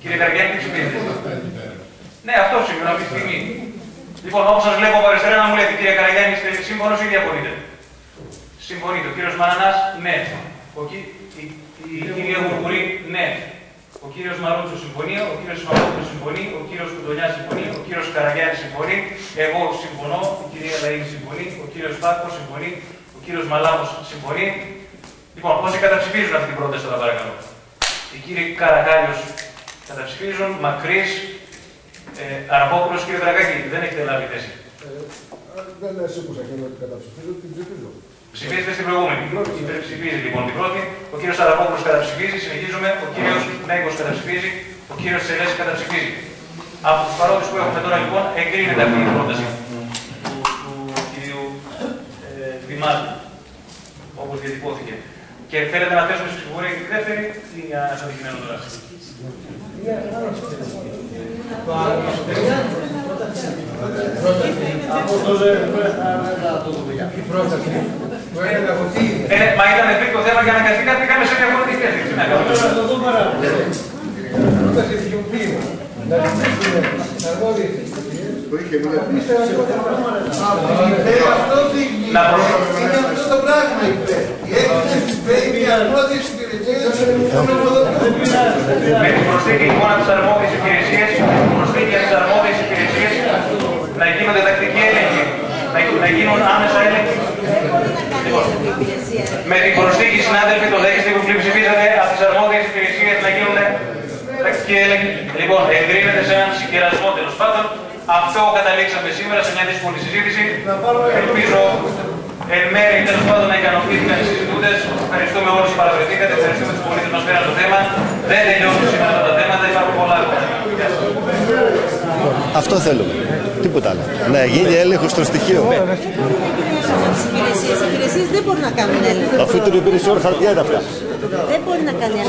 κύριε Καραγάκη, τι ψηφίζετε. Ναι, αυτό σύμφωνα αυτή τη στιγμή. Λοιπόν, όπως σας βλέπω από αριστερά να μου λέτε, κύριε Καραγιάννη, είστε σύμφωνος ή διαφωνείτε. Συμφωνείτε. Ο κύριος Μανανάς, ναι. Η κυρία Γουργουρή, ναι. Ο κύριος Μαρούτσο συμφωνεί, ο κύριος Σφαγόπουλος συμφωνεί, ο κύριος Κουντονιάς συμφωνεί, ο κύριος Καραγιάννης συμφωνεί, εγώ συμφωνώ, η κυρία Λαΐνη συμφωνεί, ο κύριος Πάκος συμφωνεί, ο κύριος Μαλάμος συμφωνεί. Λοιπόν, όσοι καταψηφίζουν αυτή την πρόταση τώρα παρακαλώ. Οι κύριοι Καρακάλιος καταψηφίζουν, Μακρύς, Αραπόπουλος, κύριε Δραγάκη, δεν έχετε λάβει θέση. Δεν σήκουσα και ότι καταψηφίζω, την ψηφίζω. Ψηφίζετε στην προηγούμενη. Ψηφίζει λοιπόν την πρώτη. Ο κύριος Αραπόπουλος καταψηφίζει. Συνεχίζουμε. Ο κύριος Μέγκος καταψηφίζει. Ο κύριος Σελές καταψηφίζει. Από τους παρόντες που έχουμε τώρα λοιπόν εγκρίνεται αυτή η πρόταση του κυρίου Δημάρχου, όπως διατυπώθηκε. Και θέλετε να θέσουμε στη ψηφοφορία και τη δεύτερη ή ένας αντικειμένο τώρα. Μα ήταν ευρύτο θέμα για να καθήκατε, πήγαμε σε διαφορετική θέση. Πρόταση δικαιοποιήμα. Να δημιουργήσουμε αρμόδιες ιστορίες. Είναι αυτό το πράγμα είπε. Η έκθεση συμπέει οι αρμόδιες υπηρεσίες των νομοδοτικών. Με την προσθήκη λοιπόν από τις αρμόδιες υπηρεσίες, να γίνονται τακτικοί έλεγχοι, να γίνουν άμεσα έλεγχοι. Με την προσθήκη, συνάδελφοι, το δέχεστε που πλειοψηφίζατε από τις αρμόδιες υπηρεσίες να γίνουν στατιστική έλεγχη. Λοιπόν, εγκρίνεται σε έναν συγκερασμό τέλος πάντων. Αυτό καταλήξαμε σήμερα σε μια δύσκολη συζήτηση. Ελπίζω εν μέρει τέλος πάντων να ικανοποιήθηκαν οι συζητούντες. Ευχαριστούμε όλους που παραβρεθήκατε, ευχαριστούμε τους πολίτες που μας φέραν το θέμα. Δεν τελειώσουν σήμερα τα θέματα, υπάρχουν πολλά ακόμα. Αυτό θέλουμε. Τίποτα άλλο. Να γίνει έλεγχος των στοιχείων. Οι υπηρεσίες δεν μπορούν να κάνουν έλεγχο. Αφού την υπηρεσία χαρτιά είναι αυτά. Δεν μπορεί να κάνει έλεγχο.